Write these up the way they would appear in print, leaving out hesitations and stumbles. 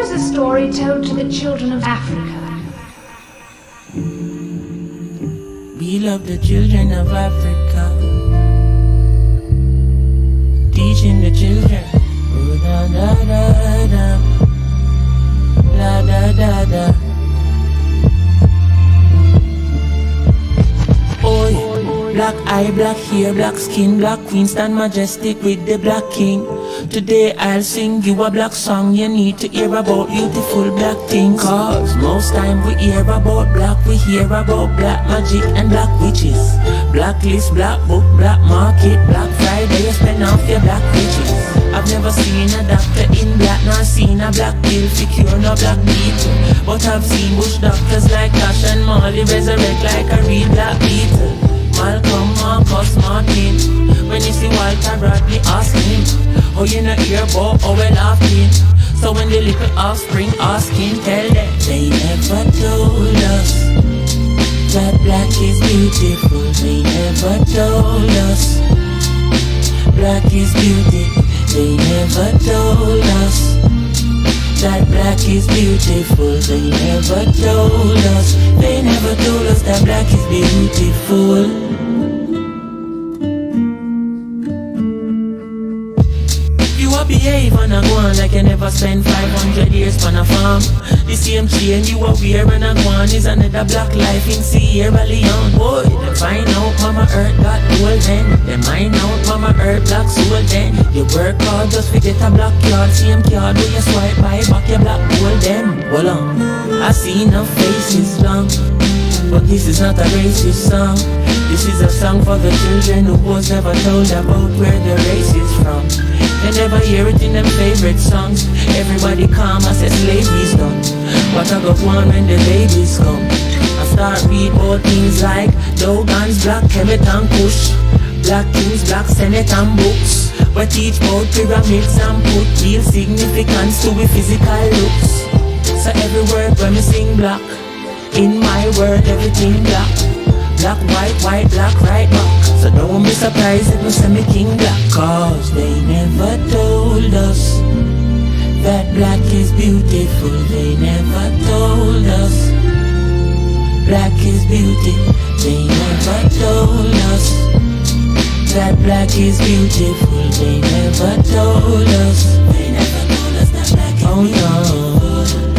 is a story told to the children of Africa. We love the children of Africa, teaching the children. Oh, da da da da, la da da da. Oh, black eye, black hair, black skin, black queen, stand majestic with the black king. Today I'll sing you a black song. You need to hear about beautiful black things. Cause most time we hear about black, we hear about black magic and black witches. Blacklist, black book, black market, Black Friday, you spend off your black riches. I've never seen a doctor in black, nor seen a black pill for cure no black people. But I've seen bush doctors like Tash and Molly resurrect like a real black beetle. Malcolm, Marcus, Martin. When you see Walter Bradley, ask him, oh, you not hear about how we laughing. So when the little offspring asking, tell them they never told us that black is beautiful. They never told us black is beauty. They never told us that black is beautiful. They never told us. They never told us that black is beautiful. Behave and I go on like you never spent 500 years on a farm. The same chain you are wearing and go on is another black life in Sierra Leone. Boy, they find out Mama Earth got gold then. They mine out Mama Earth black soul then. You work hard just to get a black card. Same card where you swipe by back your black gold then. Hold on, I see enough faces long, but this is not a racist song. This is a song for the children who was never told about where the race is from. They never hear it in them favorite songs. Everybody calm, I say slavery's done. What I go on when the babies come? I start read all things like Dogan's Black Kemet and Kush, Black Kings, Black Senate and books. We teach about pyramids and put real significance to we physical looks. So every word when we sing black, in my word everything black. Black, white, black, right back. So don't be surprised if we say me king black. Cause they never told us that black is beautiful. They never told us black is beauty. They never told us that black is beautiful. They never told us. They never told us that black is beautiful. Oh no.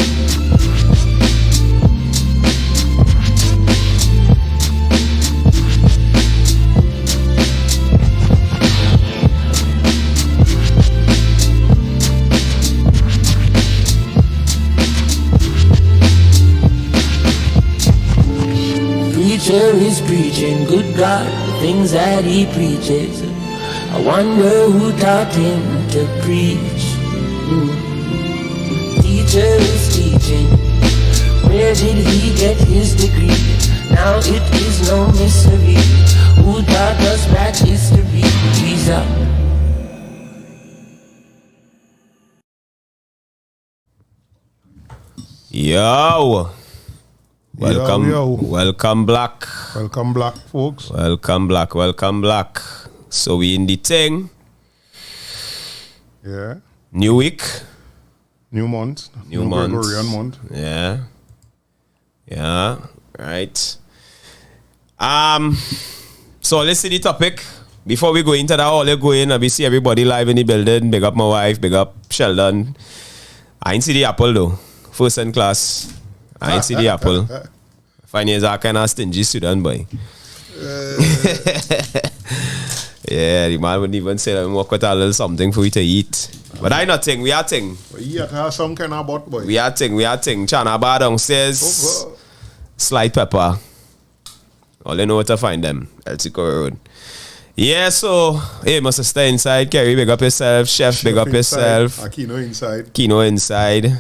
Preacher is preaching, good God, the things that he preaches. I wonder who taught him to preach. Teacher is teaching, where did he get his degree? Now it is no mystery, who taught us black history? Jesus. Yo. Welcome, yo. welcome black. Welcome black, folks. Welcome black. So we in the thing. Yeah. New week. New month. New month. Gregorian month. Yeah. Right. So let's see the topic. Before we go into that, all go in and we see everybody live in the building. Big up my wife, big up Sheldon. I ain't see the apple though. First in class. I ain't see the apple. Funny is I kind of stingy student boy. Yeah, the man wouldn't even say that we walk with a little something for you to eat. But I not thing, we are thing. You have some kind of bot boy. We are thing. Chana bar downstairs. Slight pepper. All you know where to find them. Eltico Road. Yeah, so, hey, must stay inside. Kerry, big up yourself. Chef, big up yourself. Kino inside. Kino inside.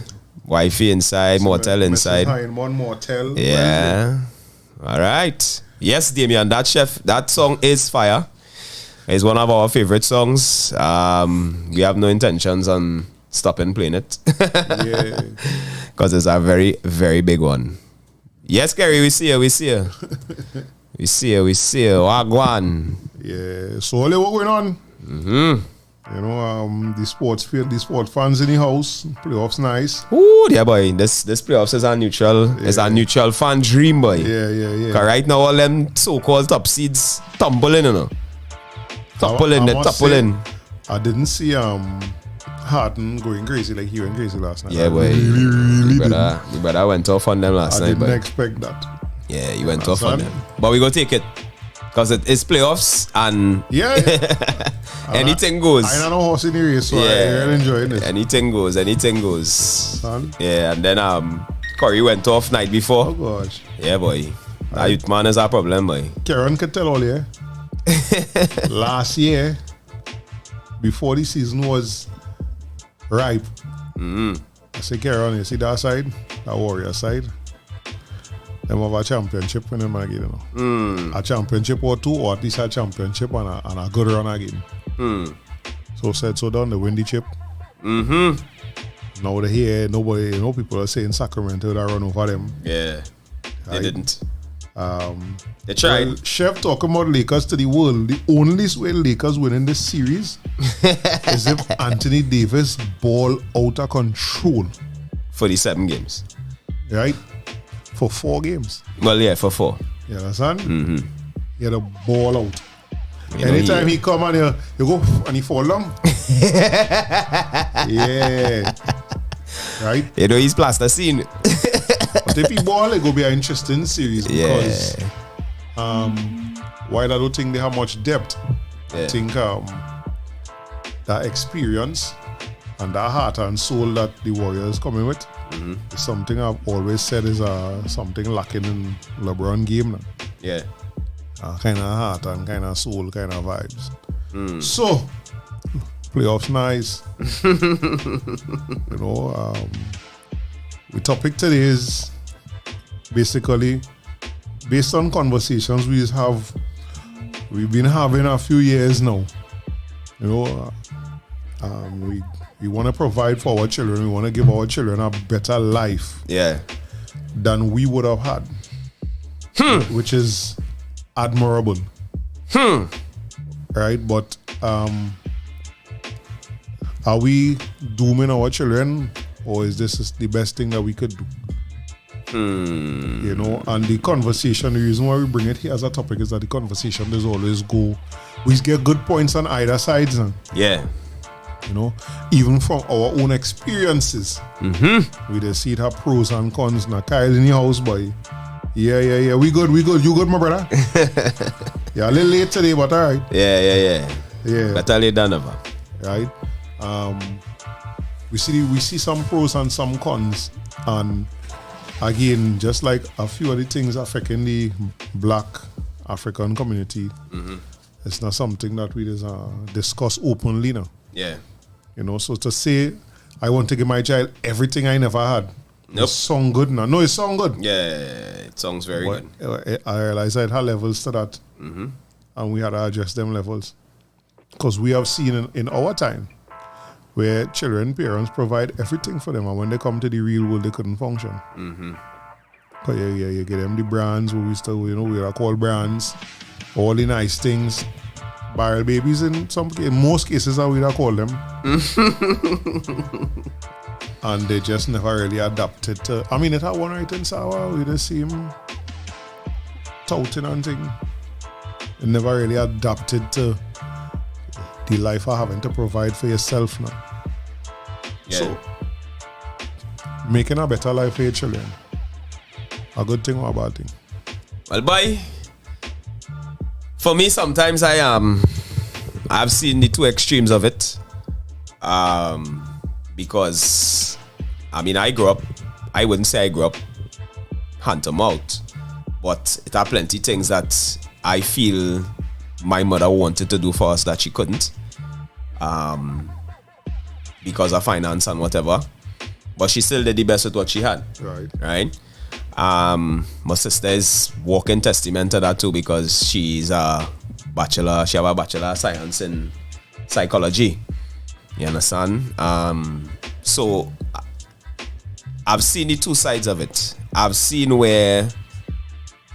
Wifey inside. So motel inside. One motel. Yeah. All right. Yes, Damien, that song is fire. It's one of our favorite songs. We have no intentions on stopping playing it. Yeah. Because it's a very, very big one. Yes, Kerry, we see you. We see you. Wagwan. Yeah. So, what going on? You know, the sports field, the sports fans in the house, playoffs nice. Ooh, yeah, boy. This playoffs is a neutral. It's a neutral fan dream, boy. Yeah. Cause right now all them so-called top seeds tumbling, you know. Tumbling. I didn't see Harden going crazy like he went crazy last night. Yeah, boy. Really The brother went off on them last I night, didn't boy. expect that. Yeah, he went off Understand? on them. But we gonna take it. Because it is playoffs and Yeah. anything goes. I don't know horse in the race, so I'm enjoying it. Anything goes. Son. Yeah, and then Curry went off night before. Oh gosh. Yeah, boy. That youth man is a problem, boy. Karen could tell all year. Last year, before the season was ripe, I say, Karen, you see that side? That Warrior side? Them have a championship when them again, you know. A championship or two, or at least a championship and a good run again. So said so done, they win the chip. Now they here, nobody, you know, people are saying Sacramento that run over them. Yeah. They Right. didn't. They tried. Well, Chef talking about Lakers to the world. The only way Lakers winning this series is if Anthony Davis ball out of control, For the 7 games. right? For 4 games. Well, yeah, for 4. You understand? He had a ball out. You know, Anytime he come and you go and he fall down. Yeah. Right? You know, he's plasticine. But if he ball, it go be an interesting series because while I don't think they have much depth, I think that experience and that heart and soul that the Warriors coming with is something I've always said is something lacking in LeBron game now. Yeah. Kind of heart and kind of soul, kind of vibes. So, playoffs nice. You know, the topic today is basically based on conversations we've been having a few years now. You know, we want to provide for our children. We want to give our children a better life than we would have had, which is admirable. Right? But are we dooming our children, or is this the best thing that we could do? You know, and the conversation, the reason why we bring it here as a topic is that the conversation does always go, we get good points on either sides. Yeah. You know, even from our own experiences, we just see it have pros and cons. Now, Kyle in your house, boy. Yeah. We good. You good, my brother? Yeah, a little late today, but all right. Yeah. Better late than never. Right? We see some pros and some cons, and again, just like a few of the things affecting the Black African community, it's not something that we just discuss openly now. Yeah. You know, so to say I want to give my child everything I never had, Nope. it sound good now. No, it sound good. Yeah, it sounds very But good. I realized I had levels to that, and we had to adjust them levels, because we have seen in our time where parents provide everything for them, and when they come to the real world, they couldn't function. Cause you get them the brands, we still, you know, we are called brands, all the nice things, barrel babies in most cases, I would have called them, and they just never really adapted to. I mean, it had one right in Sawa, we just see him touting and thing. It never really adapted to the life of having to provide for yourself now. Yeah. So, making a better life for your children, a good thing or a bad thing? Well, boy, for me, sometimes I've seen the two extremes of it. Because, I mean, I wouldn't say I grew up hand to mouth, but it are plenty things that I feel my mother wanted to do for us that she couldn't, because of finance and whatever. But she still did the best with what she had. Right? My sister is walking testament to that too, because she's a bachelor. She have a bachelor of science in psychology. You understand? So I've seen the two sides of it. I've seen where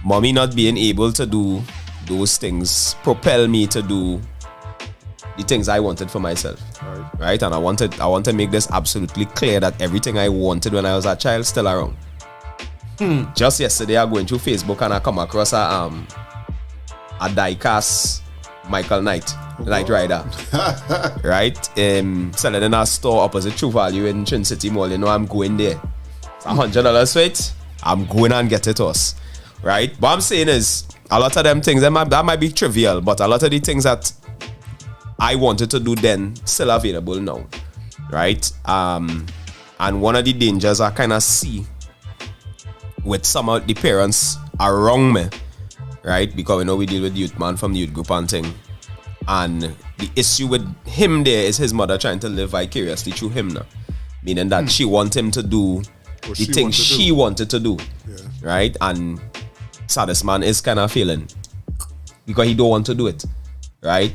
mommy not being able to do those things propel me to do the things I wanted for myself. Right. Right? And I want to make this absolutely clear that everything I wanted when I was a child still around. Just yesterday I going through Facebook and I come across a die-cast Michael Knight Rider. Right? Selling in a store opposite True Value in Trin City Mall. You know I'm going there. It's $100 for it. I'm going and get it us. Right? What I'm saying is a lot of them things that might be trivial, but a lot of the things that I wanted to do then still available now. Right? And one of the dangers I kind of see with some of the parents around me, right? Because we know we deal with youth man from the youth group and thing. And the issue with him there is his mother trying to live vicariously through him now. Meaning that she wants him to do the thing she wanted to do. Yeah. Right? And saddest man is kind of failing. Because he don't want to do it. Right?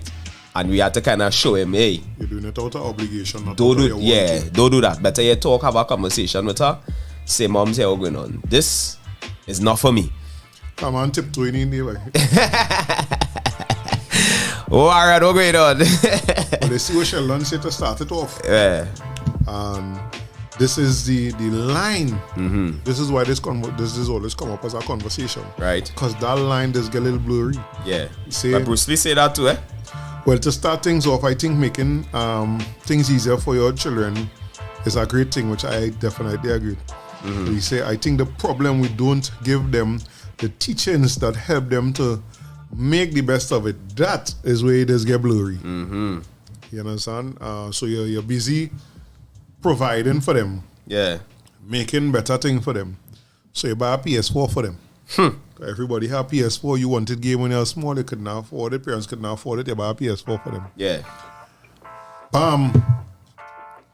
And we had to kind of show him, hey, you're doing it out of obligation. Not don't out of do, your yeah, want to. don't do that. Better you talk, have a conversation with her. Say, mom's here, what's going on? This is not for me. Come on, tiptoeing in there. Oh, alright, what's going on? But they see what Sheldon said to start it off. Yeah. And this is the line. This is why this is always come up as a conversation. Right. Because that line does get a little blurry. Yeah. See, But Bruce Lee say that too, eh? well, to start things off, I think making things easier for your children is a great thing, which I definitely agree. We say, I think the problem we don't give them the teachings that help them to make the best of it. That is where it does get blurry. You understand? So you're busy providing for them, Yeah. making better things for them. So you buy a PS4 for them. Everybody have PS4. You wanted game when you were small, they couldn't afford it. Parents couldn't afford it. You buy a PS4 for them. Yeah. Bam!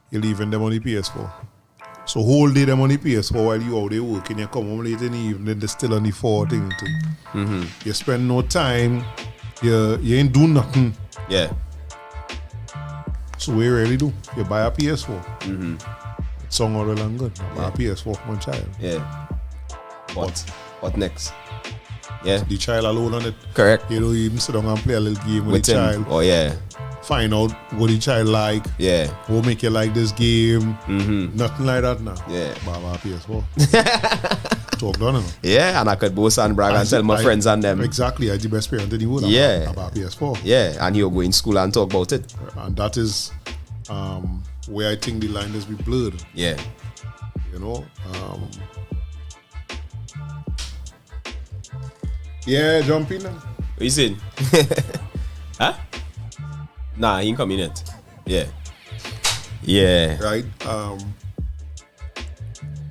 You're leaving them on the PS4. So whole day them on the PS4 while you out there working. You come home late in the evening, they're still on the 4 thing. You spend no time. You ain't do nothing. Yeah. So what you really do? You buy a PS4. It's song all well and good. You buy a PS4 for my child. Yeah. What next? Yeah. The child alone on it. Correct. You don't even sit down and play a little game with With the him. child. Oh, yeah. Find out what the child like. Yeah. What make you like this game. Nothing like that now. Yeah. Buy a PS4. Talk done enough. Yeah, and I could boast and brag and tell my friends and them. Exactly, I'm the best parent in the world. Yeah. About PS4. Yeah, and he'll go in school and talk about it. And that is where I think the line is be blurred. Yeah. You know? Yeah, jump in now. What you saying? Huh? Nah, he ain't coming yet. Yeah. Yeah. Right?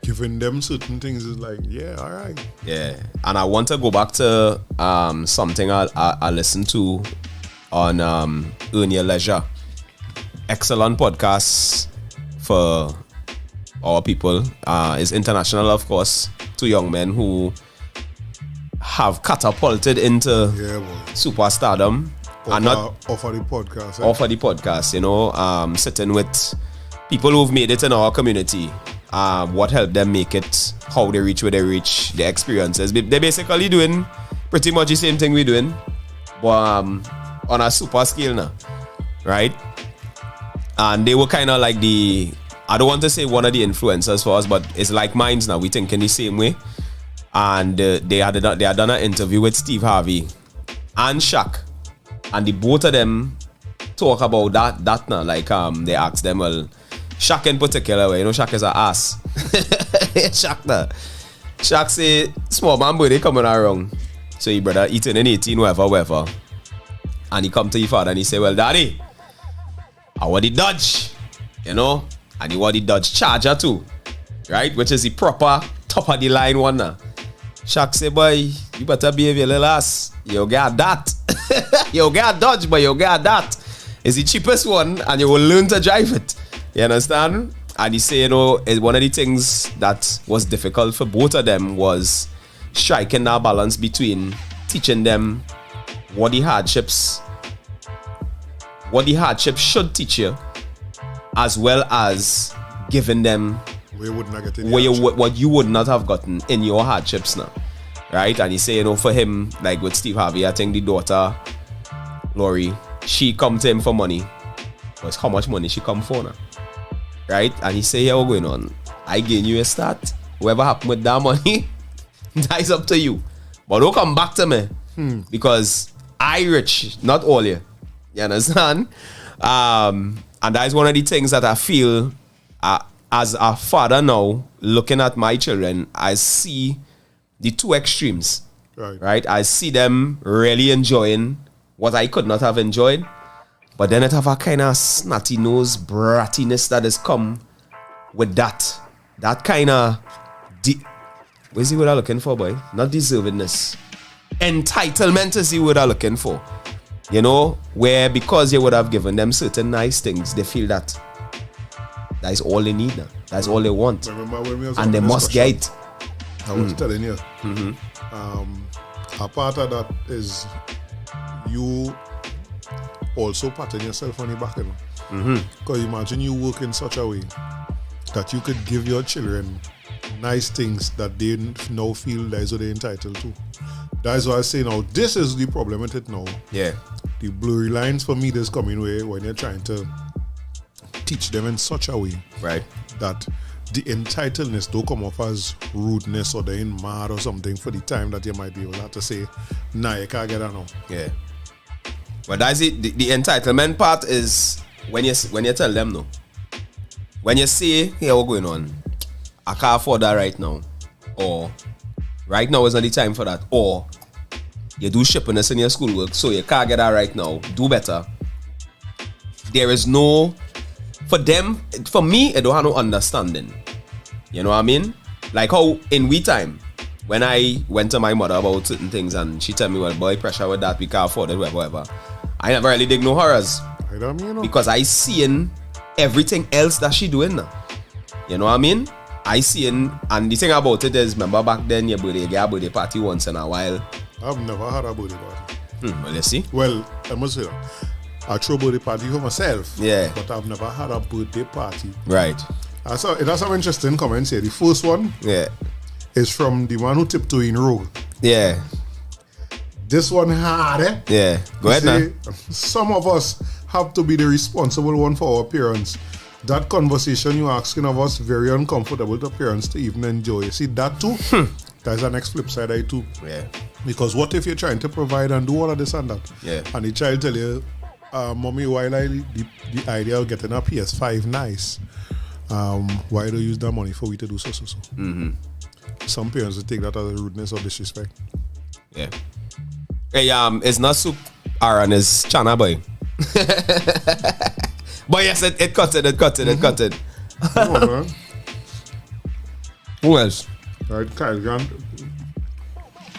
Giving them certain things is like, yeah, all right. Yeah. And I want to go back to something I listened to on Earn Your Leisure. Excellent podcast for our people. It's international, of course. 2 young men who have catapulted into superstardom. And not offer the podcast. offer the podcast, you know, sitting with people who've made it in our community, what helped them make it, how they reach where they reach, their experiences. They're basically doing pretty much the same thing we're doing, but on a super scale now, right? And they were kind of like I don't want to say one of the influencers for us, but it's like minds now. We think in the same way. And they had done an interview with Steve Harvey and Shaq. And the both of them talk about that now. Like they asked them, well, Shaq in particular, you know, Shaq is an ass. Shaq now. Shaq say, small man boy, they coming around. So he brother eating in 18, whatever. And he come to his father and he say, well, daddy, I want the Dodge, you know, and he want the Dodge Charger too, right? Which is the proper top of the line one now. Shaq say, boy, you better behave your little ass. You get that. You get a Dodge, but you get that. It's the cheapest one, and you will learn to drive it. You understand? And he say, you know, one of the things that was difficult for both of them was striking that balance between teaching them what the hardships should teach you, as well as giving them what you would not have gotten in your hardships now, right? And he say, you know, for him, like with Steve Harvey, I think the daughter Lori, she come to him for money. But how much money she come for now? Right? And he say, yeah, what's going on? I gain you a start. Whatever happened with that money, that's up to you. But don't come back to me. Because I rich, not all you. You understand? And that is one of the things that I feel as a father now, looking at my children, I see the two extremes. Right? I see them really enjoying what I could not have enjoyed. But then it have a kind of snotty nose brattiness that has come with that. That kind of... where's the word I'm looking for, boy? Not deservedness. Entitlement is the word I'm looking for. You know, where because you would have given them certain nice things, they feel that is all they need now. That's all they want. And they must get it. I was telling you. A part of that is you also patting yourself on the back, you know. Because imagine you work in such a way that you could give your children nice things that they now feel that is what they're entitled to. That's why I say now, this is the problem with it now. Yeah. The blurry lines for me that's coming way when you're trying to teach them in such a way, right, that the entitledness don't come off as rudeness or they're mad or something for the time that you might be able to say, nah, you can't get that now. Yeah. But that's it. The entitlement part is when you tell them no. When you say, hey, what's going on? I can't afford that right now. Or right now is not the time for that. Or you do shippiness in your schoolwork, so you can't get that right now. Do better. There is no... For them, for me, I don't have no understanding. You know what I mean? Like how in we time, when I went to my mother about certain things and she tell me, well, boy, pressure with that, we can't afford it, whatever. I never really dig no horrors. I don't mean, you know. Because I seen everything else that she doing now. You know what I mean? I seen, and the thing about it is, remember back then, you get a birthday party once in a while. I've never had a birthday party. Well, let's see. Well, I must say that. I throw a birthday party for myself. Yeah. But I've never had a birthday party. Right. So it has some interesting comments here. The first one is from the man who tiptoeing road. Yeah. This one hard, eh? Yeah. Go ahead now. Some of us have to be the responsible one for our parents. That conversation you asking of us very uncomfortable to parents to even enjoy. You see that too? That's the next flip side I too. Yeah. Because what if you're trying to provide and do all of this and that? Yeah. And the child tell you, mommy, while the idea of getting a PS5 nice, why do you use that money for we to do so? Some parents will take that as a rudeness or disrespect. Yeah. Hey, it's not soup, Aaron, it's Chana boy. But yes, it cut it. Come on, man. Who else? Right, Kyle,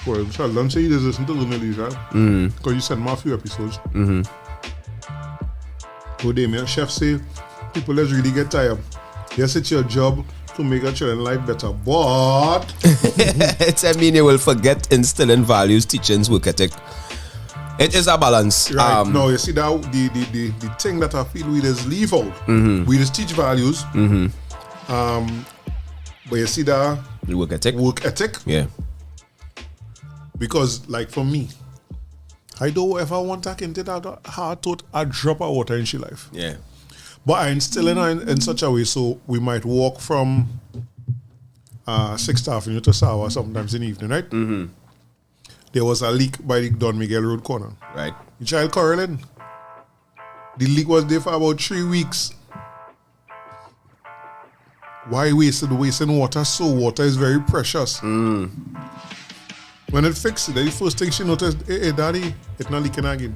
well, Sheldon say you just listen to the news, right? Because you sent me a few episodes. Good day, man. Chef say, people let's really get tired. Yes, it's your job to make your children's life better, but... I mean, you will forget instilling values, teachings, work ethic. It is a balance. Right. No, you see that the thing that I feel we just leave out. We just teach values. But you see that work ethic. Yeah. Because like for me, I don't ever want to into that hard thought a drop of water in she life. Yeah. But I instill in her in such a way so we might walk from 6th Avenue to Sawa sometimes in the evening, right? There was a leak by the Don Miguel Road corner. Right. The child quarreling. The leak was there for about 3 weeks. Why wasting water? So water is very precious. When it fixed it, the first thing she noticed, hey daddy, it's not leaking again.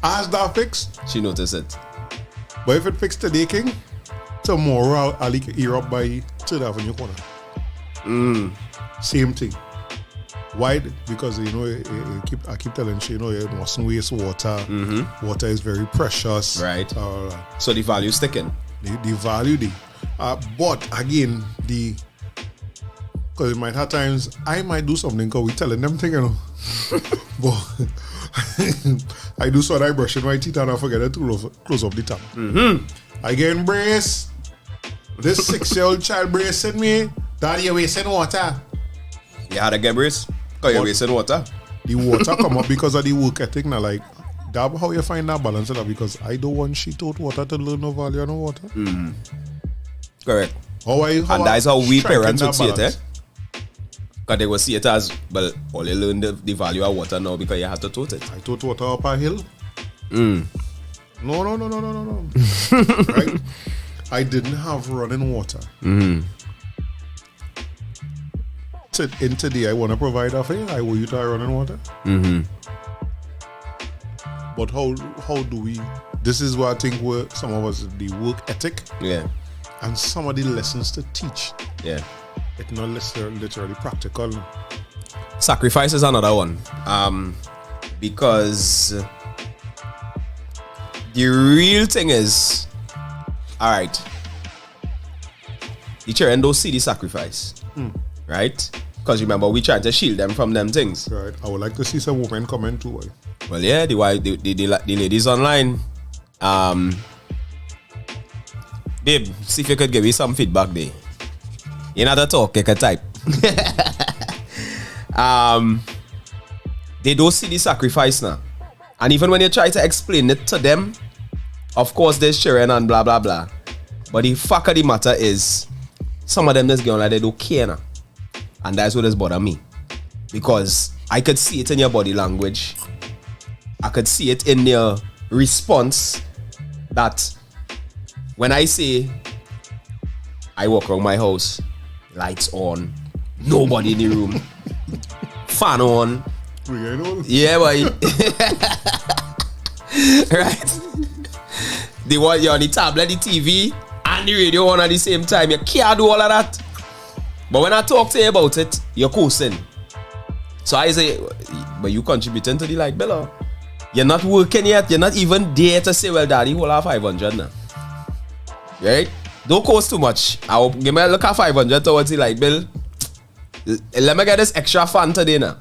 As that fixed, she noticed it. But if it fixed today, King, tomorrow I'll leak here up by 3rd Avenue corner. Same thing. Why? Because you know, I keep telling you, you mustn't waste water. Water is very precious. Right. So the value sticking. The value, but again, because it might have times I might do something because we telling them thing, you know. But I do so that I brush my teeth and I forget to close up the tap. I get embraced. This 6-year-old child bracing me. Daddy, you're wasting water. You had to get brace? Because you're wasting water. The water come up because of the work ethic now. Like That how you find that balance of that, because I don't want shit out water to learn no value of no water. Correct. And that's how we parents would see it, balance. Because they will see it as, well, only learn the value of water now because you have to tote it. I tote water up a hill. No. Right? I didn't have running water. In today, I want to provide a fare. I will you to running water. But how do we? This is what I think where some of us the work ethic. Yeah. And some of the lessons to teach. Yeah. It's not literally practical. Sacrifice is another one. Because the real thing is, all right, the children don't see the sacrifice, right? Because remember, we try to shield them from them things. Right. I would like to see some women comment too. Well, yeah, the ladies online. Babe, see if you could give me some feedback there. You know how to talk, you can type. They don't see the sacrifice now. And even when you try to explain it to them, of course there's children and blah blah blah. But the fact of the matter is, some of them just going like they don't care now. And that's what has bothered me. Because I could see it in your body language. I could see it in your response that when I say I walk around my house, lights on, nobody in the room, fan on. Yeah, boy. Right? They want you on the tablet, the TV, and the radio on at the same time. You can't do all of that. But when I talk to you about it, you're coasting. So I say, but you contributing to the light bill. You're not working yet. You're not even there to say, well, daddy, we'll have 500 now. Right? Don't cost too much. I'll give me a look at 500 towards the light bill. Let me get this extra fan today now.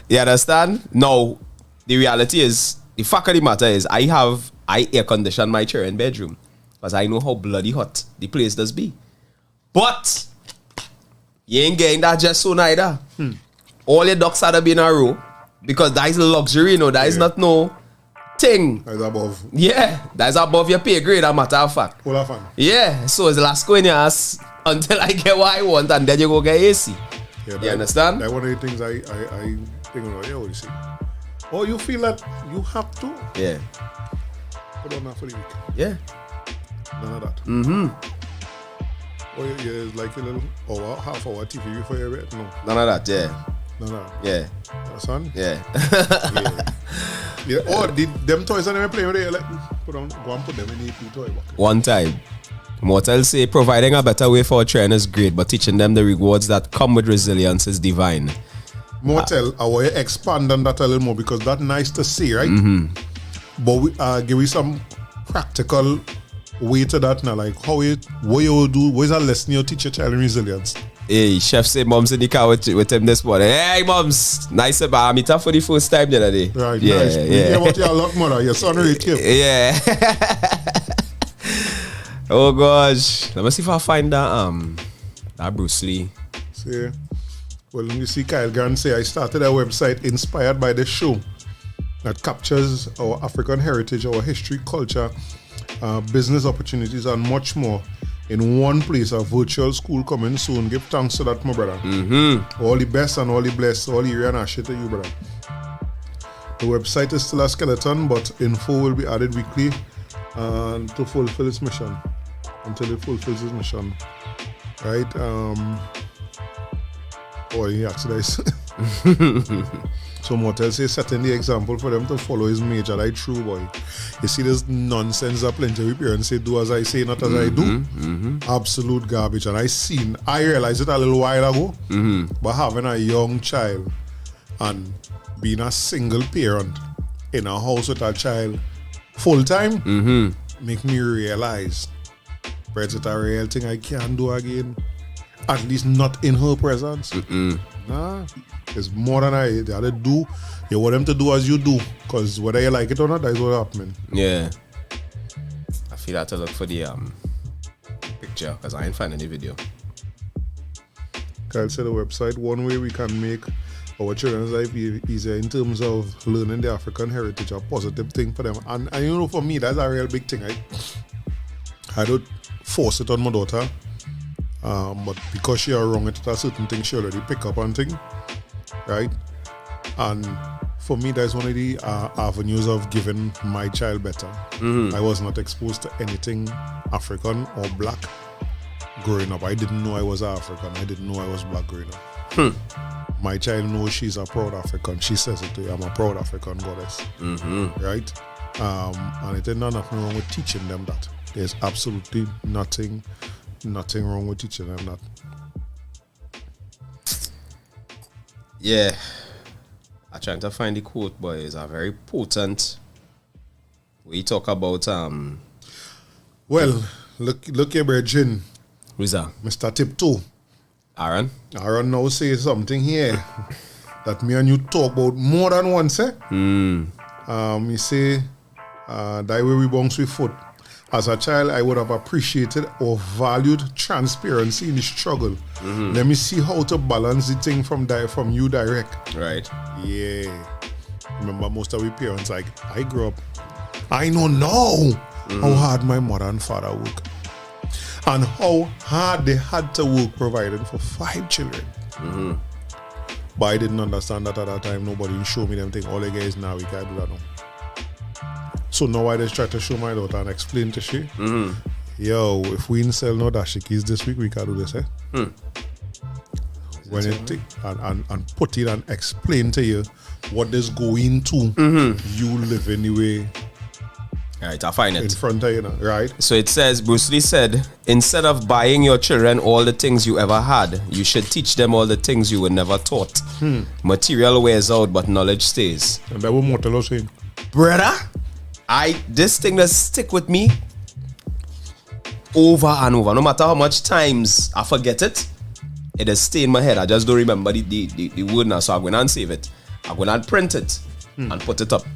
You understand? No, the reality is, the fact of the matter is, I air condition my chair in bedroom because I know how bloody hot the place does be. But you ain't getting that just so neither. All your ducks had to be in a row because that is luxury, you know. That is not no thing. That's above. Yeah, that's above your pay grade, a matter of fact. Full of fun. Yeah, so it's the last go in your ass until I get what I want and then you go get AC. Yeah, you understand? That's one of the things I think about. Yeah, what you see? Oh, you feel that you have to? Yeah. Put on that for the week. Yeah. None of that. Oh, yeah, it's like a little hour, half hour TV before you read. No. None of that, yeah. None of that. Yeah. Son? Yeah. Yeah. Oh, them toys that they playing with, like, go and put them in the toy bucket. One time, Mortal say providing a better way for a trainer is great, but teaching them the rewards that come with resilience is divine. Mortal, I want to expand on that a little more because that's nice to see, right? But we give you some practical way to that now, like what you do, what is a lesson you teach your child in resilience? Hey, chef say mom's in the car with him this morning. Hey, moms, nice about I meet her for the first time the other day. Right, yeah, nice. Yeah. You hear about your lot, mother. Your son really cute. Yeah. Oh gosh, let me see if I find that Bruce Lee. See, well, you see, Kyle Grant say I started a website inspired by the show that captures our African heritage, our history, culture, business opportunities, and much more in one place. A virtual school coming soon. Give thanks to that, my brother. All the best and all the bless, all the area and shit to you, brother. The website is still a skeleton, but info will be added weekly to fulfill its mission, until it fulfills its mission. Right? He actually So Mortel says setting the example for them to follow is major, like true boy. You see this nonsense that plenty of parents say, do as I say, not as I do. Absolute garbage. And I realized it a little while ago, but having a young child and being a single parent in a house with a child full time make me realize, but it's a real thing I can't do again. At least not in her presence. Nah, it's more than I gotta do. You want them to do as you do, because whether you like it or not, that's what happening. Yeah. I feel I have to look for the picture because I ain't finding the video. Kyle said the website, one way we can make our children's life easier in terms of learning the African heritage, a positive thing for them. And you know, for me, that's a real big thing. I don't force it on my daughter, but because she are wrong at a certain thing, she already pick up on thing, right? And for me, that's one of the avenues of giving my child better. I was not exposed to anything African or black growing up. I didn't know I was African. I didn't know I was black growing up. My child knows she's a proud African. She says it to you, I'm a proud African goddess. Right? And it ain't nothing wrong with teaching them that. There's absolutely nothing wrong with teaching them that. Yeah. I'm trying to find the quote, but it's a very potent. We talk about Well, look here, Virgin. Who's that? Mr. Tiptoe. Aaron now say something here that me and you talk about more than once, eh? He say that way we bounce with foot. As a child, I would have appreciated or valued transparency in the struggle. Let me see how to balance the thing from you direct. Right. Yeah. Remember, most of our parents, like, I grew up, I know now how hard my mother and father work. And how hard they had to work providing for 5 children. But I didn't understand that at that time. Nobody showed me them thing. All the guys now, we can't do that now. So now I just try to show my daughter and explain to she, yo, if we didn't sell no dashikis this week, we can do this, eh? When it take and put it and explain to you what is going to you live anyway. Right, I find it. In front of you now, right? So it says, Bruce Lee said, instead of buying your children all the things you ever had, you should teach them all the things you were never taught. Material wears out, but knowledge stays. And that was Mortal was saying. Brother, this thing that stick with me over and over. No matter how much times I forget it, it is stay in my head. I just don't remember the word now, so I'm going to save it. I'm going to print it and put it up.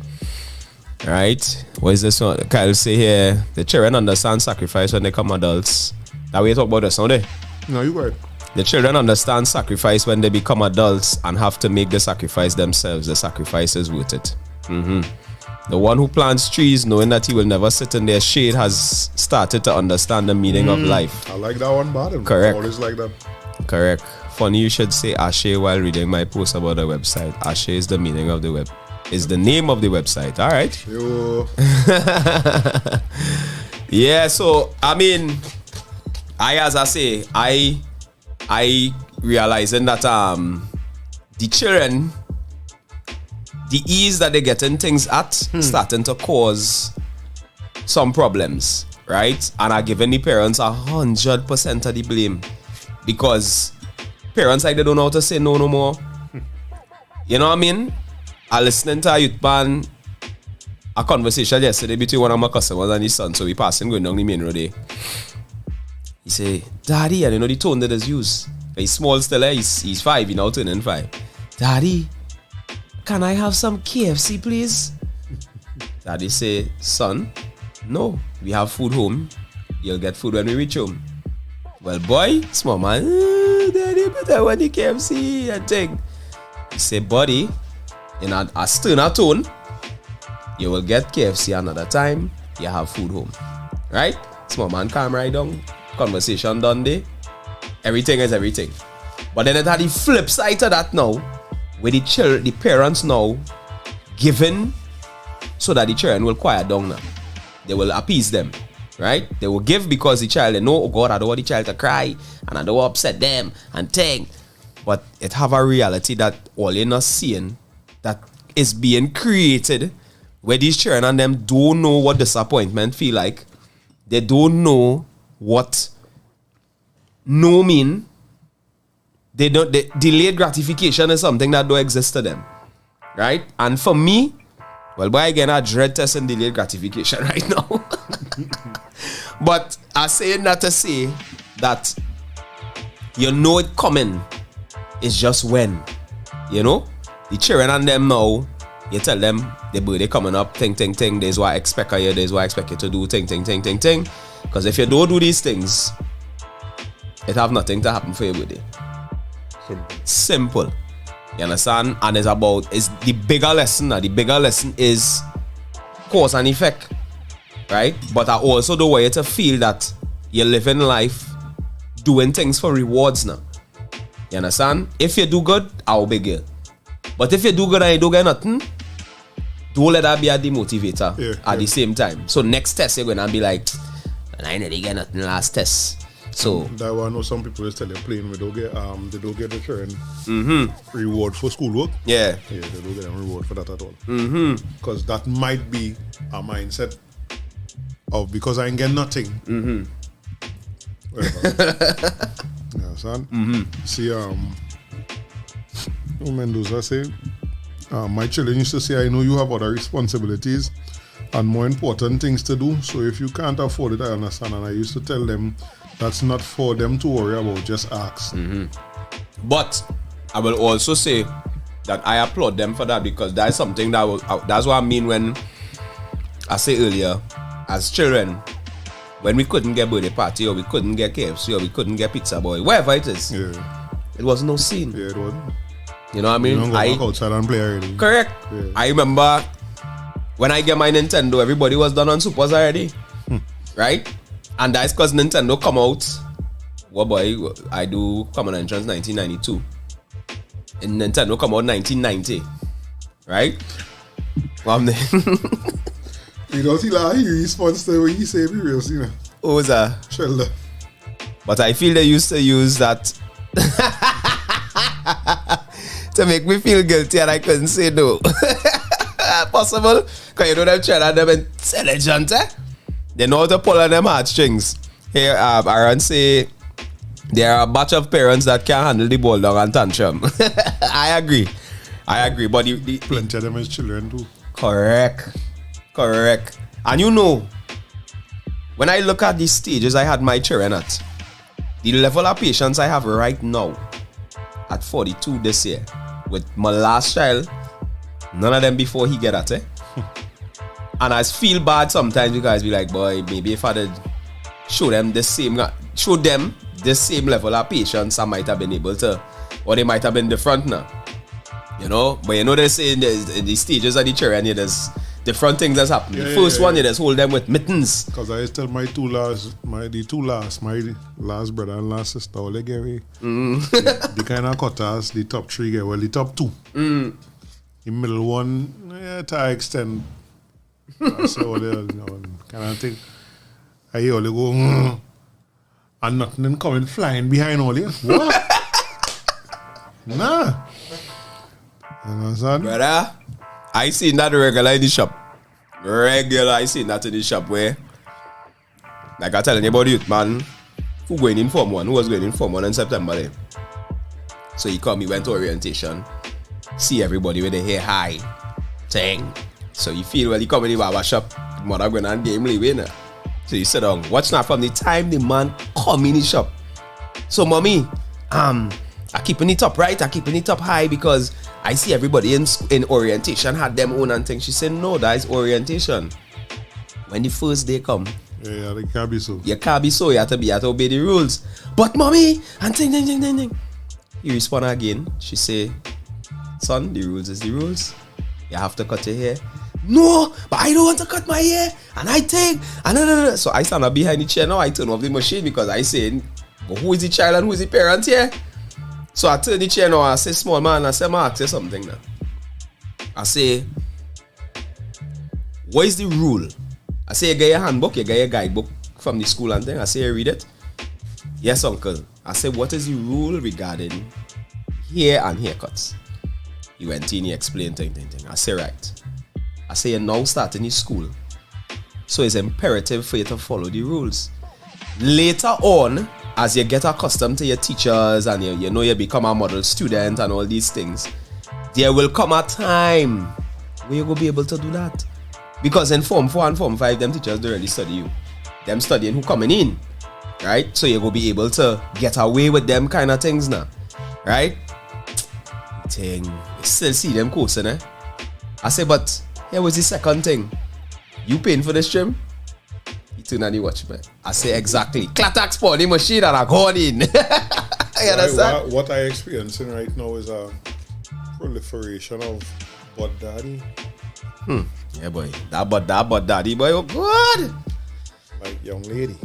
Right? What is this one? Kyle say here, the children understand sacrifice when they become adults. That way you talk about this, don't they? No, you're right. The children understand sacrifice when they become adults and have to make the sacrifice themselves. The sacrifice is worth it. The one who plants trees knowing that he will never sit in their shade has started to understand the meaning of life. I like that one, but Correct. Always like that. Correct. Funny you should say Ashe while reading my post about the website. Ashe is the meaning of the web. Is the name of the website. All right. Yo. Yeah, so I mean, I realizing that the children, the ease that they getting things at starting to cause some problems, right? And are giving the parents 100% of the blame because parents like they don't know how to say no more. You know what I mean? I listening to a youth band, a conversation yesterday between one of my customers and his son. So we passing going down the main road there. He say, Daddy, and you know the tone that is used. He's small still, he's 5, he now turning 5. Daddy, can I have some KFC, please? Daddy say, son, no, we have food home. You'll get food when we reach home. Well, boy, small man, Daddy, but I want the KFC and thing. He say, buddy, in a sterner tone, you will get KFC another time, you have food home. Right? Small man calm right down, conversation done there. Everything is everything. But then it had the flip side to that now, where the parents now giving so that the children will quiet down now. They will appease them. Right? They will give because the child, they know, oh God, I don't want the child to cry and I don't want to upset them and thing. But it have a reality that all you're not seeing that is being created where these children and them don't know what disappointment feel like. They don't know what no mean. Delayed gratification is something that don't exist to them. Right? And for me, well, boy, again, I dread testing delayed gratification right now. But I say that to say that you know it coming. It's just when. You know? The children and them now, you tell them the birthday coming up, ting. This is what I expect of you, this is what I expect you to do, ting. Because if you don't do these things, it have nothing to happen for your birthday. Simple. You understand? And it's the bigger lesson. The bigger lesson is cause and effect. Right? But I also don't want you to feel that you're living life doing things for rewards now. You understand? If you do good, I'll be good. But if you do good and you don't get nothing, don't let that be a demotivator at the same time. So next test you're gonna be like, I didn't get nothing last test. So that one, I know some people is telling playing they don't get the children reward for schoolwork. Yeah, they don't get a reward for that at all. Because that might be a mindset of because I ain't get nothing. Yeah, son. See, Mendoza say, my children used to say, I know you have other responsibilities and more important things to do. So if you can't afford it, I understand. And I used to tell them that's not for them to worry about. Just ask. But I will also say that I applaud them for that, because that's something that's what I mean when I say earlier, as children, when we couldn't get birthday party or we couldn't get KFC or we couldn't get pizza boy, wherever it is, it was no scene. Yeah, it wasn't. You know what I mean? You don't go back outside and play already. Correct. Yeah. I remember when I get my Nintendo, everybody was done on Supers already. Right? And that's because Nintendo come out. Well, boy, I do Common Entrance 1992. And Nintendo come out 1990. Right? You don't see like he responds to when he say be real, you know. What was that? Shelter. But I feel they used to use that to make me feel guilty, and I couldn't say no. Possible? Because you know them children, them intelligent, eh? They know how to pull on them heartstrings. Here, Aaron say there are a batch of parents that can't handle the ball dog and tantrum. I agree. But plenty of them as children too. Correct. And you know, when I look at these stages I had my children at, the level of patience I have right now at 42 this year with my last child, none of them before he get at it. And I feel bad sometimes because I be like, boy, maybe if I did show them this same level of patience, I might have been able to, or they might have been different now. You know, but you know they say in the stages of the children, there's different things that's happening. The first one, you just hold them with mittens. Because I tell my last brother and last sister, all they get away. The kind of cutters, the top three get well, the top two. The middle one, to extend. So all the kind of thing. I hear all they go, and nothing coming flying behind all this. What? Nah. You understand? Brother, I seen that regular in the shop. I seen that in the shop where, like I telling you about the youth man who was going in Form 1 in September. Then. So he come, he went to orientation, see everybody with the hair high thing. So you feel when he come in the barber shop, mother going on game leave now. So you sit down, watch now from the time the man come in the shop. So mommy, I keeping it up right, I keeping it up high because I see everybody in orientation had them own and things. She said, no, that is orientation. When the first day come, it can't be so. You can't be so, you have to obey the rules. But mommy, and thing. He respond again. She say, son, the rules is the rules. You have to cut your hair. No, but I don't want to cut my hair. And I think, and so I stand up behind the chair now. I turn off the machine because I say, but who is the child and who is the parent here? So I turn the chair now, I say, small man, I say, I ask you something now. I say, what is the rule? I say, you get your handbook, you get your guidebook from the school and thing. I say, you read it? Yes, uncle. I say, what is the rule regarding hair and haircuts? He went in, he explained thing. I say, right. I say, you're now starting in school. So it's imperative for you to follow the rules. Later on, as you get accustomed to your teachers and you know you become a model student and all these things, there will come a time where you will be able to do that. Because in Form 4 and Form 5, them teachers don't really study you. Them studying who coming in. Right? So you will be able to get away with them kind of things now. Right? You still see them course, eh? I say, but here was the second thing. You paying for the stream? He turned and he watched me. I say, exactly. Clatax for the machine and I gone in. You understand? What I experiencing right now is proliferation of butt daddy. Yeah, boy. That but daddy, boy. Oh, God. Like, young lady.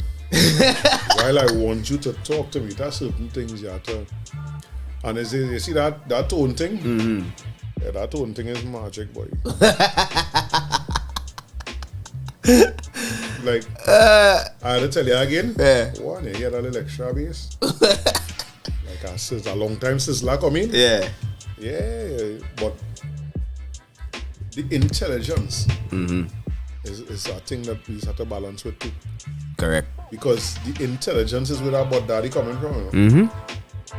While I want you to talk to me, there's certain things you have to. And you see that tone thing? Mm-hmm. Yeah, that tone thing is magic, boy. Like, I had to tell you again. Yeah. One, you hear that little extra bass? Like a long time sizzler coming. Yeah. Yeah, but the intelligence is a thing that we have to balance with too. Correct. Because the intelligence is where that butt daddy coming from. You know?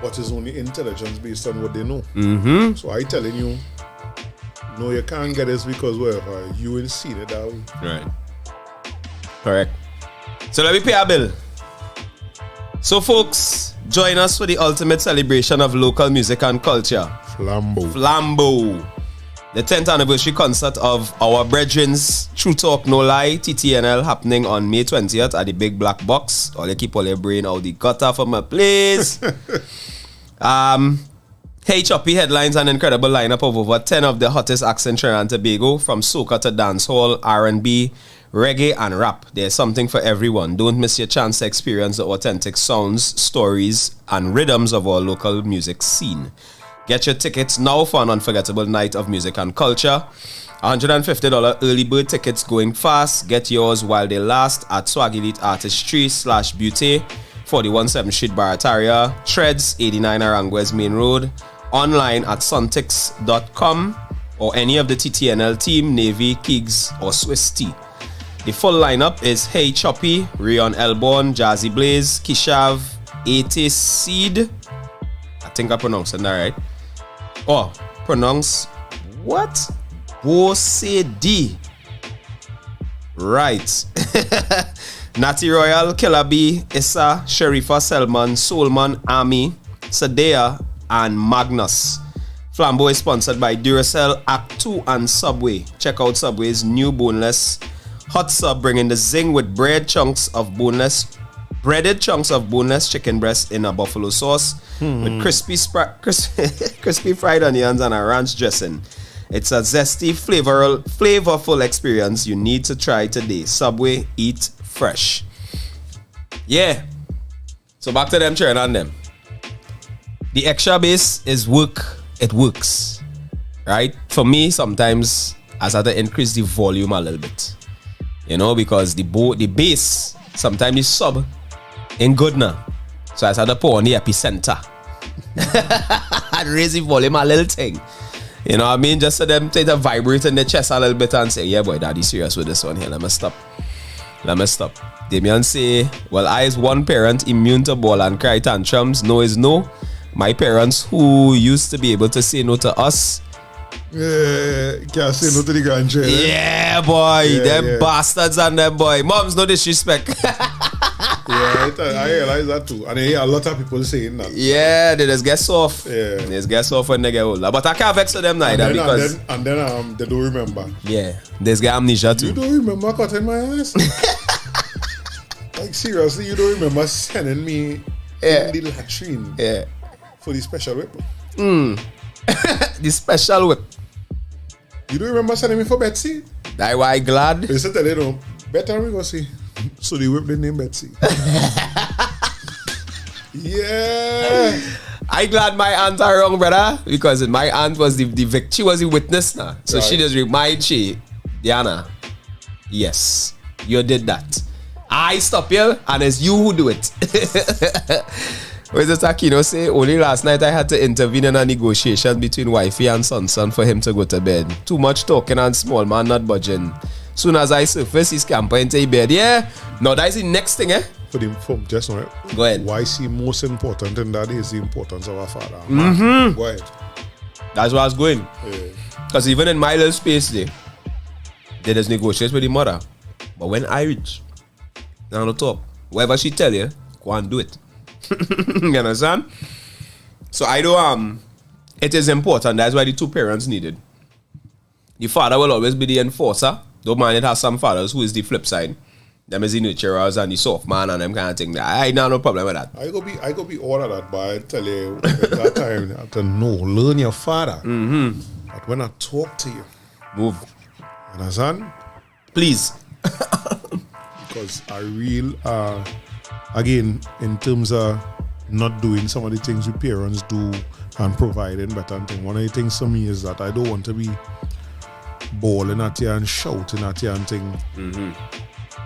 But it's only intelligence based on what they know. So I telling you, no, you can't get this because whatever you ain't seen it that way. Right. Correct. So let me pay a bill. So folks, join us for the ultimate celebration of local music and culture. Flambeau. The 10th anniversary concert of our brethren's True Talk No Lie TTNL happening on May 20th at the Big Black Box. All you keep all your brain out the gutter for my place. Hey Choppy headlines an incredible lineup of over 10 of the hottest acts in Trinidad and Tobago, from soca to dancehall, R&B, reggae and rap. There's something for everyone. Don't miss your chance to experience the authentic sounds, stories and rhythms of our local music scene. Get your tickets now for an unforgettable night of music and culture. $150 early bird tickets going fast. Get yours while they last at Swag Elite Artistry /Beauty, 41 7th Street, Barataria, Treads, 89 Aranguez Main Road, online at suntix.com or any of the TTNL team, Navy, Kigs or Swiss Tea. The full lineup is Hey Choppy, Rion Elborn, Jazzy Blaze, Kishav, 80 Seed. I think I pronounced it right. Oh, pronounce what? Bosedi. Right. Natty Royal, Killer B, Issa, Sharifa Selman, Soulman, Ami, Sadea, and Magnus. Flambeau is sponsored by Duracell, Act 2, and Subway. Check out Subway's new boneless hot sub, bringing the zing with breaded chunks of boneless chicken breast in a buffalo sauce with crispy fried onions and a ranch dressing. It's a zesty, flavorful experience you need to try today. Subway, eat fresh. Yeah. So back to them churn on them. The extra bass is work. It works. Right? For me, sometimes I have to increase the volume a little bit. You know, because the bass, sometimes the sub ain't good now. So I had to put on the epicenter. And raise the volume a little thing. You know what I mean? Just so them take the vibrate in the chest a little bit and say, yeah boy, daddy serious with this one here. Let me stop. Damian say, well, I is one parent immune to ball and cry tantrums. No is no. My parents who used to be able to say no to us. Yeah, can't say no to the grandchildren. Yeah, boy. Them bastards and them boy. Moms, no disrespect. Yeah, I realize that too. And I hear a lot of people saying that. Yeah, they just get soft. Yeah. They just get soft when they get older. But I can't vex with them neither because... And then they don't remember. Yeah, they just get amnesia too. You don't remember cutting my ass? Like seriously, you don't remember sending me in the latrine for the special whip? The special whip. You don't remember sending me for Betsy? That's why I'm glad. They said that, you know, better we go see. So they whip the name Betsy. Yeah. I glad my aunt are wrong, brother, because my aunt was she was the witness now. So she just remind Diana, yes, you did that. I stop you, and it's you who do it. What does Aquino say? Only last night I had to intervene in a negotiation between wifey and son for him to go to bed. Too much talking and small man not budging. Soon as I surface, he's camping into bed. Yeah. Now that's the next thing, For just right. Go ahead. Why is most important in that is the importance of our father. Mm-hmm. Go ahead. That's where I was going. Because even in my little space there, they just negotiate with the mother. But when I reach, now the top, whatever she tell you, go and do it. You understand? So I do it is important. That's why the two parents needed. The father will always be the enforcer. Don't mind, it has some fathers who is the flip side. Them is the nurturers and the soft man and them kind of thing. I ain't no problem with that. I go be all of that, but I tell you, at that time, you have to know, learn your father. Mm-hmm. But when I talk to you, Move. you understand? Please. Because I again, in terms of not doing some of the things your parents do and providing better thing, one of the things for me is that I don't want to be bawling at you and shouting at you and thing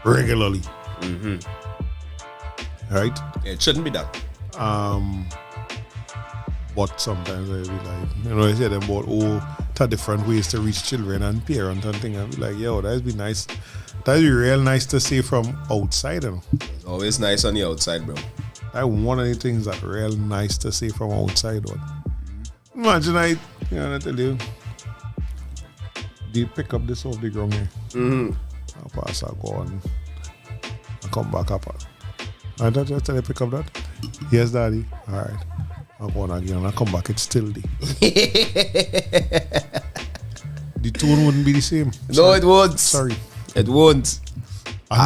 regularly. Right? It shouldn't be that. But sometimes I be like, I hear them about different ways to reach children and parents and things. I be like, yo, that'd be nice. That'd be real nice to see from outside, you know. It's always nice on the outside, bro. That's one of the things that real nice to see from outside. One. Imagine I tell you, they pick up this off the ground here. I pass, I go on, I come back up. I just tell you pick up that. Yes, daddy. All right. I go on again and I come back. It's still there. The tone wouldn't be the same. No, it won't. Sorry. It won't.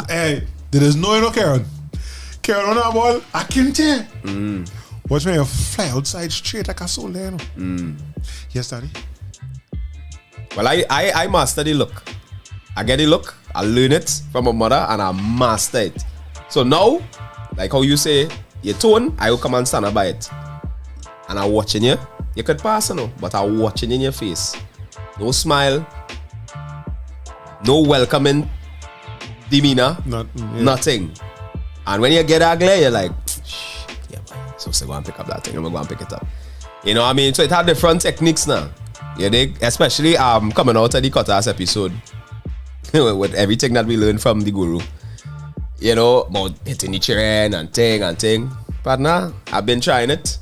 Hey, there is no Karen. Karen on that ball, I can't tell. Watch me fly outside straight like a soul there. Yes, daddy. Well, I master the look. I get the look, I learn it from my mother, and I master it. So now, like how you say, your tone, I will come and stand up by it. And I'm watching you. You could pass, but I'm watching in your face. No smile. No welcoming demeanor. Nothing. And when you get that glare, you're like, yeah, boy. So go and pick up that thing. I'm going to go and pick it up. You know what I mean? So it had different techniques now. You dig? Especially coming out of the Cutters episode. With everything that we learned from the guru. You know, about hitting the children and thing. But nah, I've been trying it.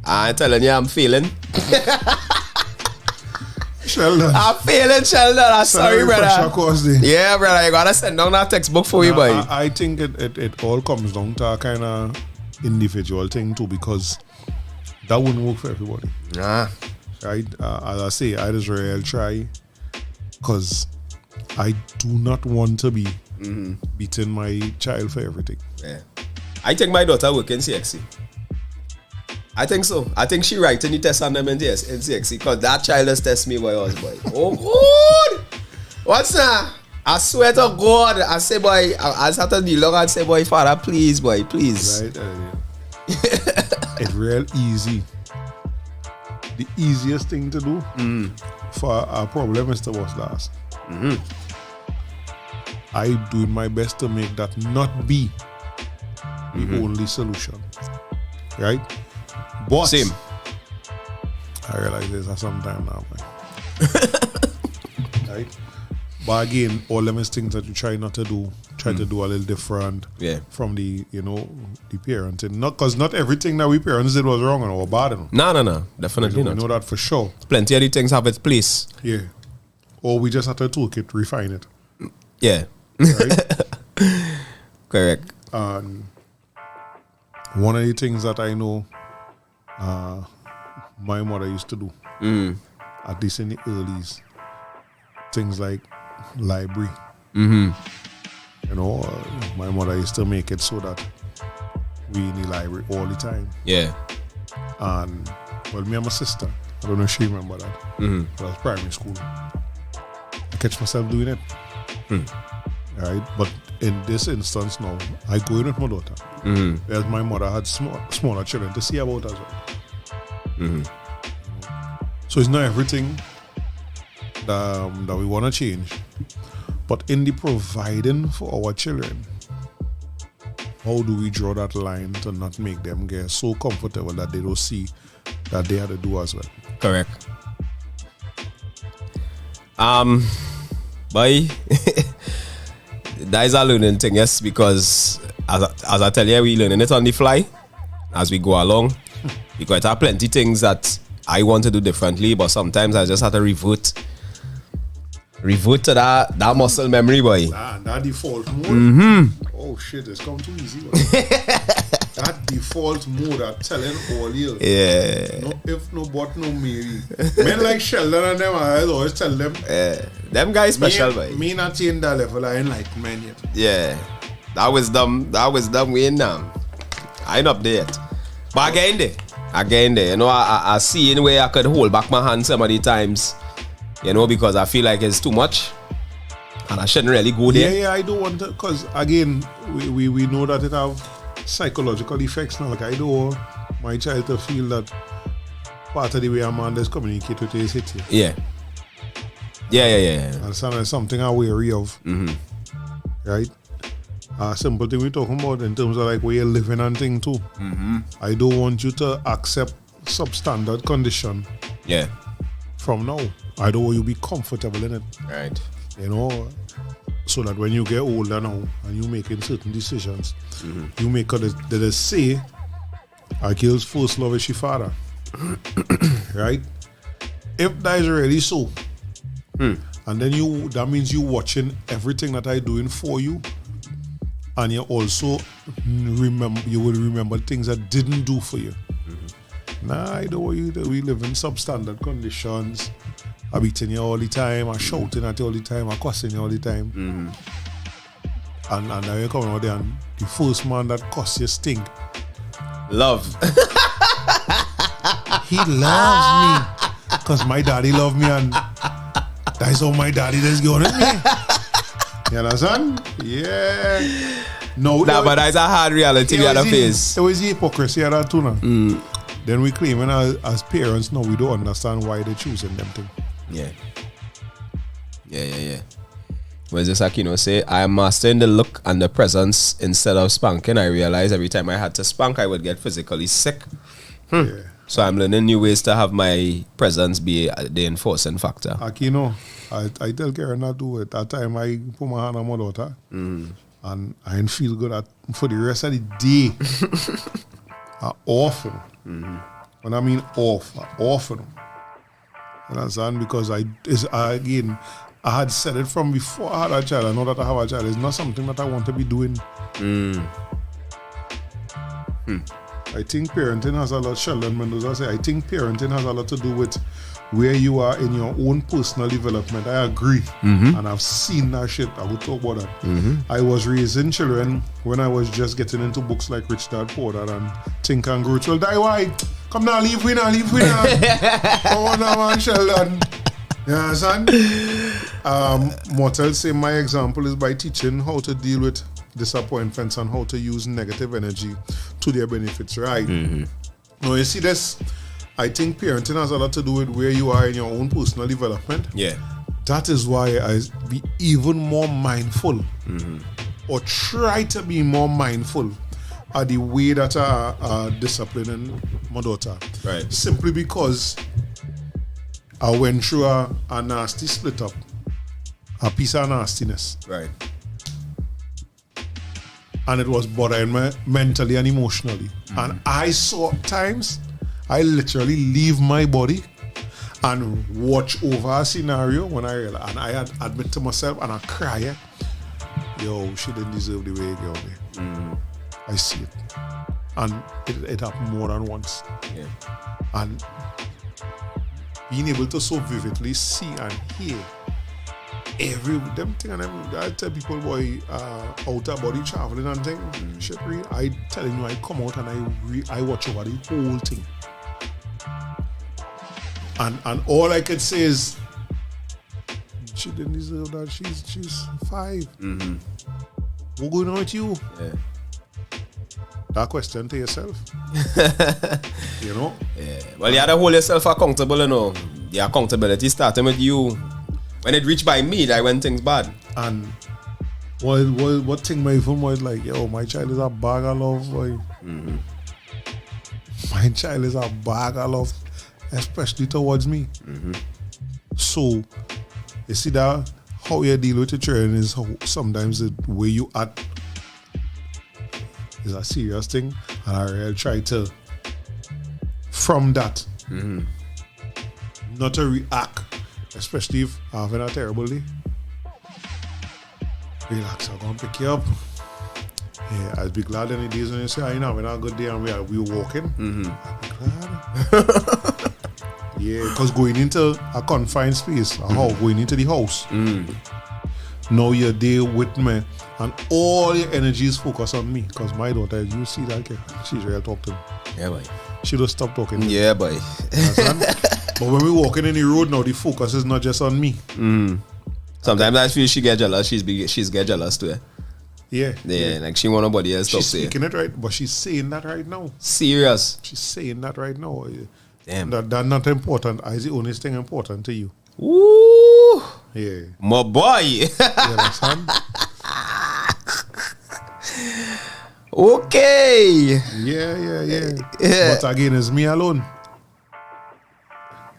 I'm telling you, I'm feeling. Sheldon. I'm feeling, Sheldon. I'm sorry, brother. Yeah, brother. You gotta send down that textbook for you, boy. I think it all comes down to a kind of individual thing too, because that wouldn't work for everybody. Nah. Right? As I say, I just really try, because I do not want to be beating my child for everything. Yeah. I think my daughter work in CXC. I think so. I think she writing the test on them in CXC, because that child has tested me, boy. Oh, God! What's that? I swear to God. I say, boy, I sat on the log and say, boy, father, please, boy, please. Right? It's real easy. The easiest thing to do for a problem is to was last. I do my best to make that not be the only solution. Right? But same. I realize this at some time now, man. Right? But again, all them is things that you try not to do. Try to do a little different from the the parenting. Not because not everything that we parents did was wrong or bad. No. Definitely not. We know that for sure. Plenty of the things have its place. Yeah. Or we just have to tweak it, refine it. Yeah. Right? Correct. And one of the things that I know my mother used to do, at least in the earlies, things like library. You know, my mother used to make it so that we in the library all the time. Yeah. And, well, me and my sister, I don't know if she remember that. That was primary school. I catch myself doing it. Right? But in this instance now, I go in with my daughter. Whereas my mother had smaller children to see about as well. So it's not everything that we want to change. But in the providing for our children, how do we draw that line to not make them get so comfortable that they don't see that they have to do as well? Correct. Boy, that is a learning thing, yes, because as I tell you, we learning it on the fly as we go along. Because there are plenty things that I want to do differently, but sometimes I just have to revert to that muscle memory, boy. That default mode. Oh shit, it's come too easy. That default mode are telling all you. Yeah. No if, no but, no maybe. Men like Sheldon and them, I always tell them. Them Them guys special, boy. Me not seeing that level of enlightenment yet. Yeah. That wisdom we in now. I ain't up there yet. But again there. You know, I see in where I could hold back my hand some of the times. You know, because I feel like it's too much. And I shouldn't really go there. Yeah, I don't want to, because again, we know that it have psychological effects now. Like I don't want my child to feel that part of the way a man does communicate with his hit you. Yeah. And that's something I'm wary of. Right? A simple thing we're talking about in terms of like where you're living and thing too. I don't want you to accept substandard condition. Yeah. From now. I don't want you to be comfortable in it. Right. You know, so that when you get older now and you making certain decisions, you make the say, a girl's first love is your father. Right? If that is really so, and then that means you watching everything that I doing for you, and you also will remember things that didn't do for you. Nah, I don't want you to we live in substandard conditions. I beating you all the time, I shouting at you all the time, I cussing you all the time. And now you come out there and the first man that cuss you stink. Love. He loves me. Because my daddy love me and that's how my daddy is going at me. You understand? Yeah. No, but that's a hard reality we had to face. There was the hypocrisy of that too now. Then we claiming as parents, no, we don't understand why they're choosing them things. Yeah. Well, just like say, I am mastering the look and the presence instead of spanking. I realized every time I had to spank, I would get physically sick. Yeah. So I'm learning new ways to have my presence be the enforcing factor. Akino, I tell Karen not do it. That time I put my hand on my daughter and I didn't feel good for the rest of the day. Often. When I mean often. You understand? Because I had said it from before I had a child. I know that I have a child. It's not something that I want to be doing. I think parenting has a lot, Sheldon Mendoza say, I think parenting has a lot to do with where you are in your own personal development. I agree. And I've seen that shit. I will talk about that. I was raising children when I was just getting into books like Rich Dad Poor Dad and Think and Grow Rich. Well, die why? Come now, leave we now. Come on now, man, Sheldon. You understand? Mortal say my example is by teaching how to deal with disappointments and how to use negative energy to their benefits, right? Now, you see this? I think parenting has a lot to do with where you are in your own personal development. Yeah. That is why I be even more mindful or try to be more mindful of the way that I disciplining my daughter. Right. Simply because I went through a nasty split up, a piece of nastiness. Right. And it was bothering me mentally and emotionally. And I saw times I literally leave my body and watch over a scenario when I realized, and I had admit to myself and I cry, yo, she didn't deserve the way it got me. I see it. And it happened more than once. Yeah. And being able to so vividly see and hear every them thing and every, I tell people, boy, out of body traveling and thing, shit real. I telling you, I come out and I watch over the whole thing. And all I could say is, she didn't deserve that. She's 5. What going on with you? Yeah. That question to yourself. You know? Yeah. Well, you have to hold yourself accountable, you know. The accountability starting with you. When it reached by me, that when things bad. And what thing my phone was like, yo, my child is a bag of love, boy. My child is a bag of love, especially towards me. So, you see that how you deal with your children is how sometimes the way you act is a serious thing. And I really try to, from that, not to react, especially if I'm having a terrible day. Relax, I'm going to pick you up. Yeah, I'd be glad any days when you say, I'm having a good day and we're walking. I'd be glad. Yeah, because going into a confined space, going into the house, now you're there with me, and all your energy is focused on me. Because my daughter, you see that kid, she's real talk to me. Yeah, boy. She just stop talking. Yeah, boy. Understand? But when we're walking in the road now, the focus is not just on me. Sometimes I feel she get jealous. She's get jealous too. Yeah. Yeah, like she want nobody else to She's say. speaking it right, but she's saying that right now. Serious. She's saying that right now. Damn. That's not important. Is the only thing important to you? Woo! Yeah. My boy. You understand? Okay. Yeah. But again, it's me alone.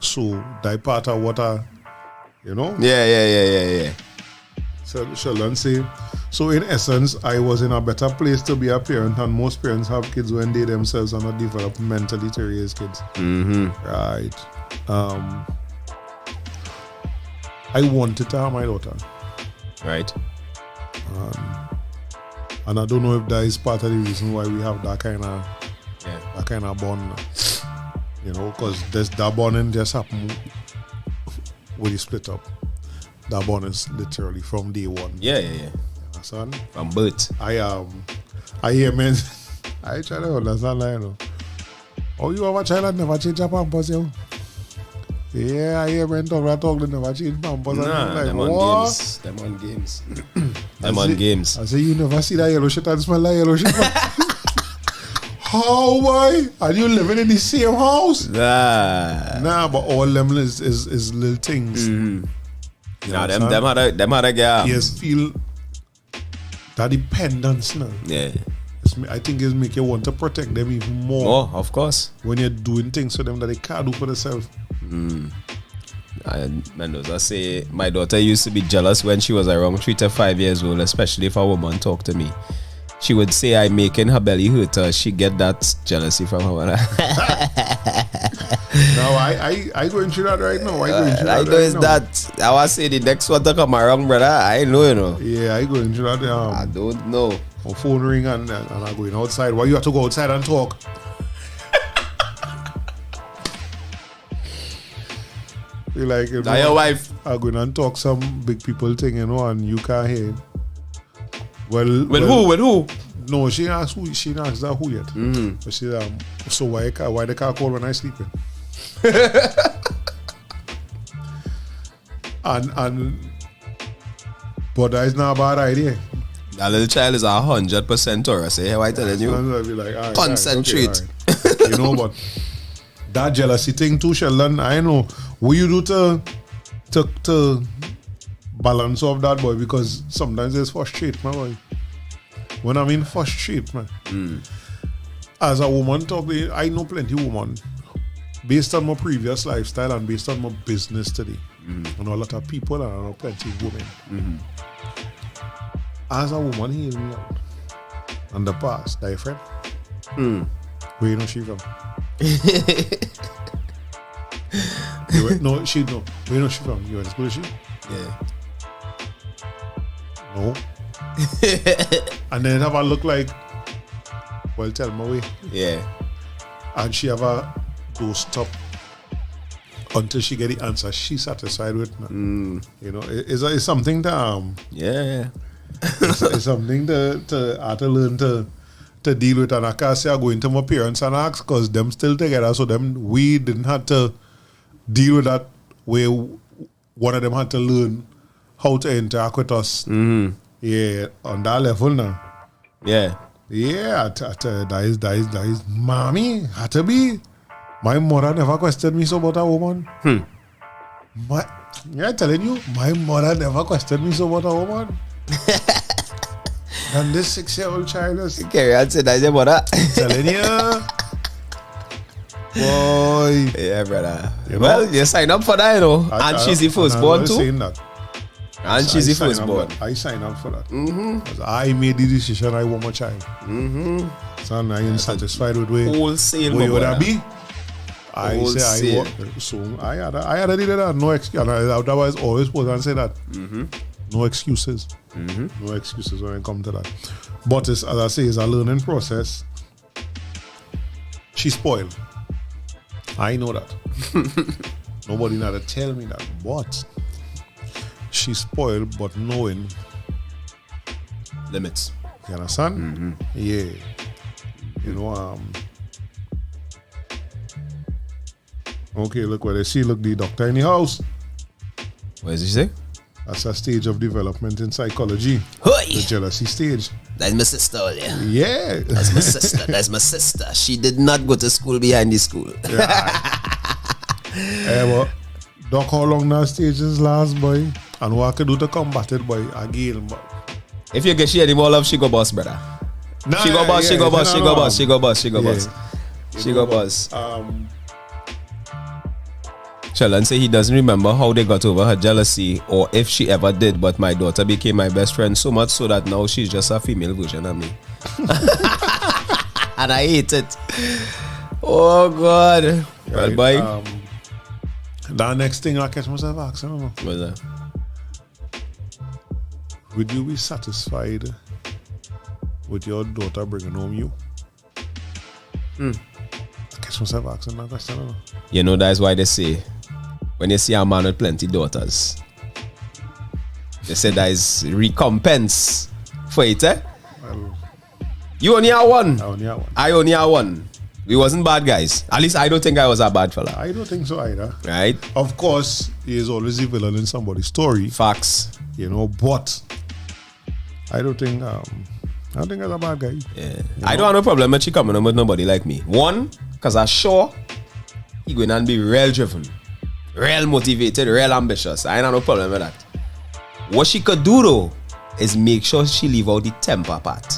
So that part of what I, Yeah. So Sheldon say. So in essence, I was in a better place to be a parent, and most parents have kids when they themselves are not developed mentally to raise kids. Right. I wanted to have my daughter. Right. And I don't know if that is part of the reason why we have that kind of bond. Because that bonding just happened when you split up. That bond is literally from day one. Yeah. Son, From birth. I hear men. I try to understand that, Oh, you have a child and never change a pampers, yo? Yeah, I hear men talk, they never change pampers. Nah, like, them on games. Them on games. I say, you never see that yellow shit and smell that yellow shit. How, boy? Are you living in the same house? Nah, but all them is little things. Nah, them had a girl. Yes, feel that dependence now. Yeah. I think it's make you want to protect them even more. More, of course. When you're doing things for them that they can't do for themselves. Mendoza say my daughter used to be jealous when she was around 3 to 5 years old, especially if a woman talked to me. She would say I'm making her belly hurt her. She get that jealousy from her mother. No, I going through that right now. I know it's that. I was say the next one to come around, brother. I know, Yeah, I going through that. I don't know. My phone ring and I'm going outside. Why you have to go outside and talk? Feel like Now your wife. I'm going and talk some big people thing, and you can't hear. Well, who? No, she asked that who yet. But she so why the car call when I sleeping? and but that is not a bad idea. That little child is 100% Taurus. Say, how I telling you? I'll be like, all right, concentrate. Okay. But that jealousy thing too, Sheldon. I know what you do to balance off that, boy, because sometimes it's frustrate, my boy. When I mean frustrate, man. As a woman talking, I know plenty of women based on my previous lifestyle and based on my business today. I know a lot of people and I know plenty of women. As a woman, hear me out. And the past, that your friend? Where you know she from? No, she no. Where you know she from? You went to school with she? Yeah. No. And then have a look like, well, tell me way. Yeah. And she have a go stop until she get the answer she's satisfied with. It's something to Yeah. it's something to have to learn to deal with. And I can't say I go into my parents and ask because them still together, so we didn't have to deal with that where one of them had to learn how to interact with us. Yeah, on that level now. Yeah. Yeah, that is mommy had to be. My mother never questioned me so about a woman. I'm telling you, my mother never questioned me so about a woman. And this 6-year-old child is Carry on, say that's your mother. telling you. Boy. Yeah, brother. You Well, you sign up for that, and she's the firstborn too. Saying that. And she's the firstborn. I sign up for that. Because I made the decision I want my child. So I ain't satisfied with where Wholesale, you would brother. be. I say I want. So I had to do that. No excuse. Otherwise, always put and say that. No excuses. No excuses when it comes to that. But as I say, it's a learning process. She's spoiled. I know that. Nobody not to tell me that. But she spoiled, but knowing Limits. you understand? Yeah. You know, okay, look what they see. Look, the doctor in the house. What does he say? That's a stage of development in psychology. Hoi! The jealousy stage. That's my sister, yeah. Yeah. That's my sister. That's my sister. She did not go to school behind the school. But doc, how long that stages last, boy? And what I could do to combat it, boy, again, boy. If you get she any more love, she go boss, brother. Nah, She go boss, she go boss, she go boss, she go boss, she go Yeah. boss. She go boss. Um, Sheldon say he doesn't remember how they got over her jealousy or if she ever did, but my daughter became my best friend so much so that now she's just a female version of me. And I hate it. Oh, God. Well, boy. the next thing I catch myself asking, What's that? would you be satisfied with your daughter bringing home you? I catch myself asking that question. You know, that's why they say, when you see a man with plenty daughters, they say that is recompense for it, eh? Well, You only have one. I only have one. I only have one. We wasn't bad guys. At least I don't think I was a bad fella. I don't think so either. Right? Of course, he is always the villain in somebody's story, Facts. you know, but I don't think I'm a bad guy. Yeah. I don't have no problem with she coming home with nobody like me. One, because I'm sure he going to be real driven, real motivated, real ambitious. I ain't have no problem with that. What she could do though is make sure she leave out the temper part.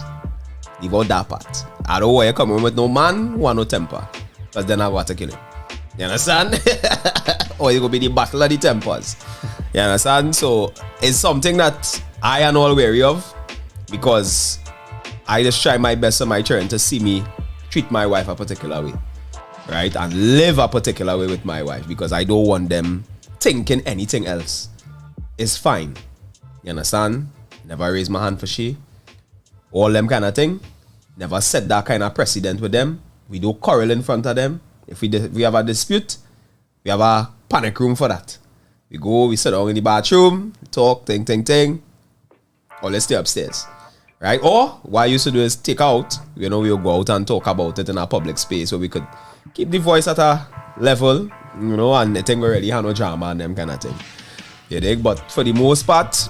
Leave out that part. I don't want you coming home with no man who want no temper. Because then I want to kill him. You understand? Or it will be the battle of the tempers. You understand? So it's something that I am all wary of because I just try my best on my turn to see me treat my wife a particular way. Right? And live a particular way with my wife because I don't want them thinking anything else. It's fine. You understand? Never raise my hand for she. All them kind of thing. Never set that kind of precedent with them. We do quarrel in front of them. If we have a dispute, we have a panic room for that. We go, we sit down in the bathroom, talk, ting. Or let's stay upstairs. Right? Or what I used to do is take out, we'll go out and talk about it in a public space where we could keep the voice at a level, and the thing already have no drama and them kind of thing. You dig? But for the most part,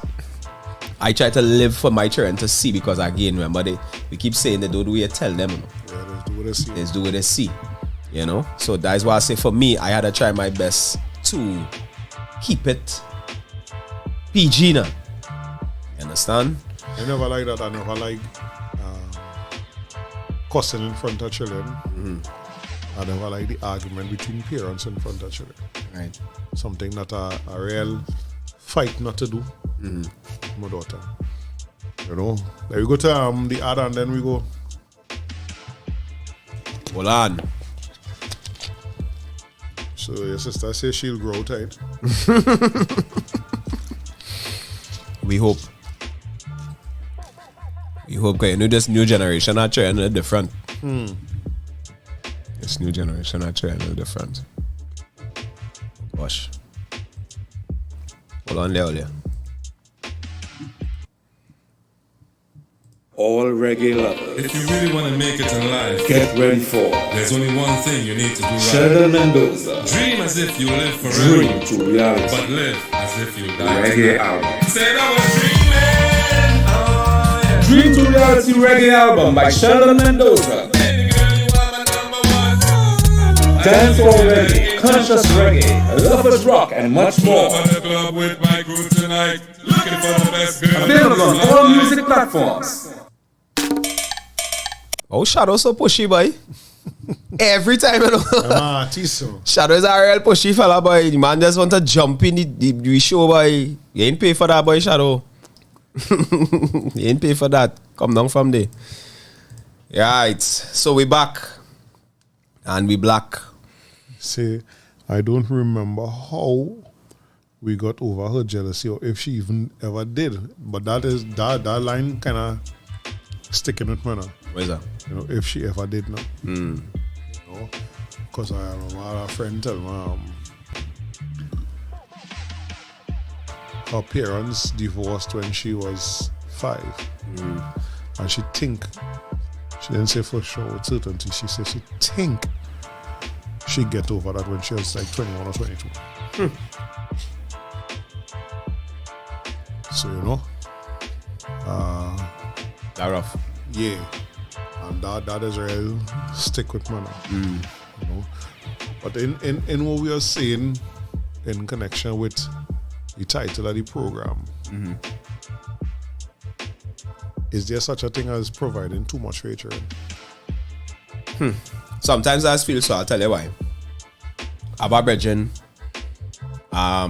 I try to live for my children to see because again, remember we keep saying they don't do what you tell them. Yeah, let's do what I see. Let's do what they see. So that's why I say for me, I had to try my best to keep it PG now. You understand? I never like that. I never like cussing in front of children. I never like the argument between parents in front of children. Right. Something that a real fight not to do. My daughter. Then we go to the ad and then we go. Hold on. So your sister says she'll grow tight. We hope. We hope because this new generation are trying to different. This new generation are trying to different. Gosh. Hold on there. All reggae lovers, If you really want to make it in life, get ready for there's only one thing you need to do right. Sheldon Mendoza, Dream as if you live forever, Dream to Reality, but live as if you die. Reggae Album. Said I was dreaming. Oh, yeah. Dream to Reality Reggae Album by Sheldon Mendoza. Baby girl, you are my number one. Dancehall reggae, conscious reggae, lovers rock, and much more. I'm at the club with my crew tonight, looking for the best girl. Available on all music platforms. Oh, Shadow so pushy, boy. Every time, I'm an artist, so. Shadow is a real pushy fella, boy. The man just want to jump in the show, boy. You ain't pay for that, boy, Shadow. You ain't pay for that. Come down from there. Right. So we back. And we black. Say, I don't remember how we got over her jealousy or if she even ever did. But that line kind of sticking with me now. What is that? If she ever did now. Because I had a friend tell me her parents divorced when she was 5. And she didn't say for sure with certainty, she said she think she'd get over that when she was like 21 or 22. So, you know, That rough. yeah, and that is real stick with me now. You know, but in what we are saying in connection with the title of the program, is there such a thing as providing too much for your children? Sometimes I feel so. I'll tell you why. About brethren, I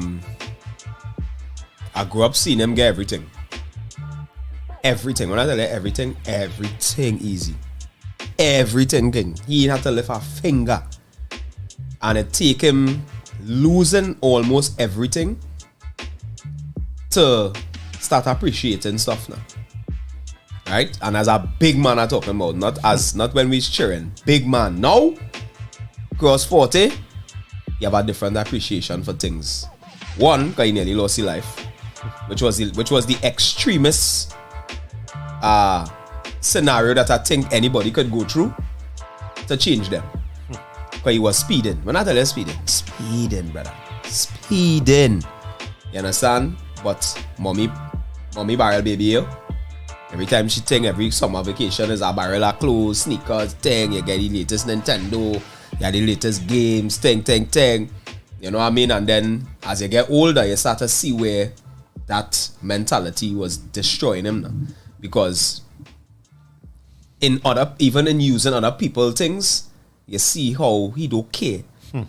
grew up seeing them get everything. Everything. When I tell you everything easy. Everything thing. He didn't have to lift a finger. And it take him losing almost everything to start appreciating stuff now. Right? And as a big man I'm talking about, not when we're cheering. Big man. Now, cross 40, you have a different appreciation for things. One, because he nearly lost his life, which was the extremist scenario that I think anybody could go through to change them. Because he was speeding. When I tell you speeding, brother. Speeding. You understand? But mommy barrel baby here. Every time she think every summer vacation is a barrel of clothes, sneakers, thing. You get the latest Nintendo, you get the latest games, thing. You know what I mean? And then as you get older, you start to see where that mentality was destroying him now. Because even in using other people things, you see how he don't care. You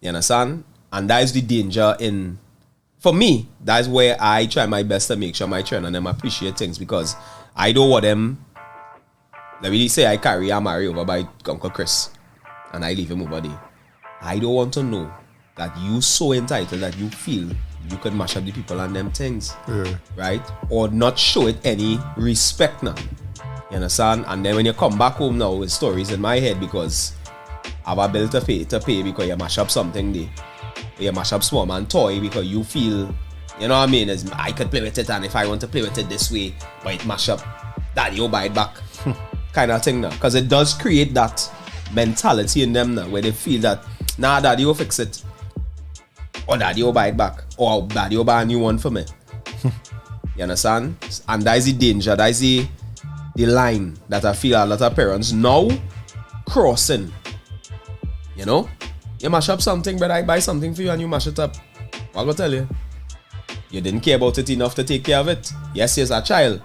understand? And that is the danger in, for me, that's where I try my best to make sure my children and them appreciate things, because I don't want them, let me say I carry a marry over by Uncle Chris and I leave him over there. I don't want to know that you so entitled that you feel you could mash up the people and them things. Right? Or not show it any respect now. You understand? And then when you come back home now with stories in my head because I have a bill to pay because you mash up something there. You mash up small man toy because you feel, you know what I mean, as I could play with it, and if I want to play with it this way, but it mash up, daddy will buy it back. Kind of thing now. Because it does create that mentality in them now where they feel that, nah, daddy will fix it. Or daddy will buy it back. Or daddy will buy a new one for me. You understand? And that is the danger. That is the line that I feel a lot of parents now crossing. You know? You mash up something, but I buy something for you and you mash it up. What I'm gonna tell you? You didn't care about it enough to take care of it. Yes, you're a child.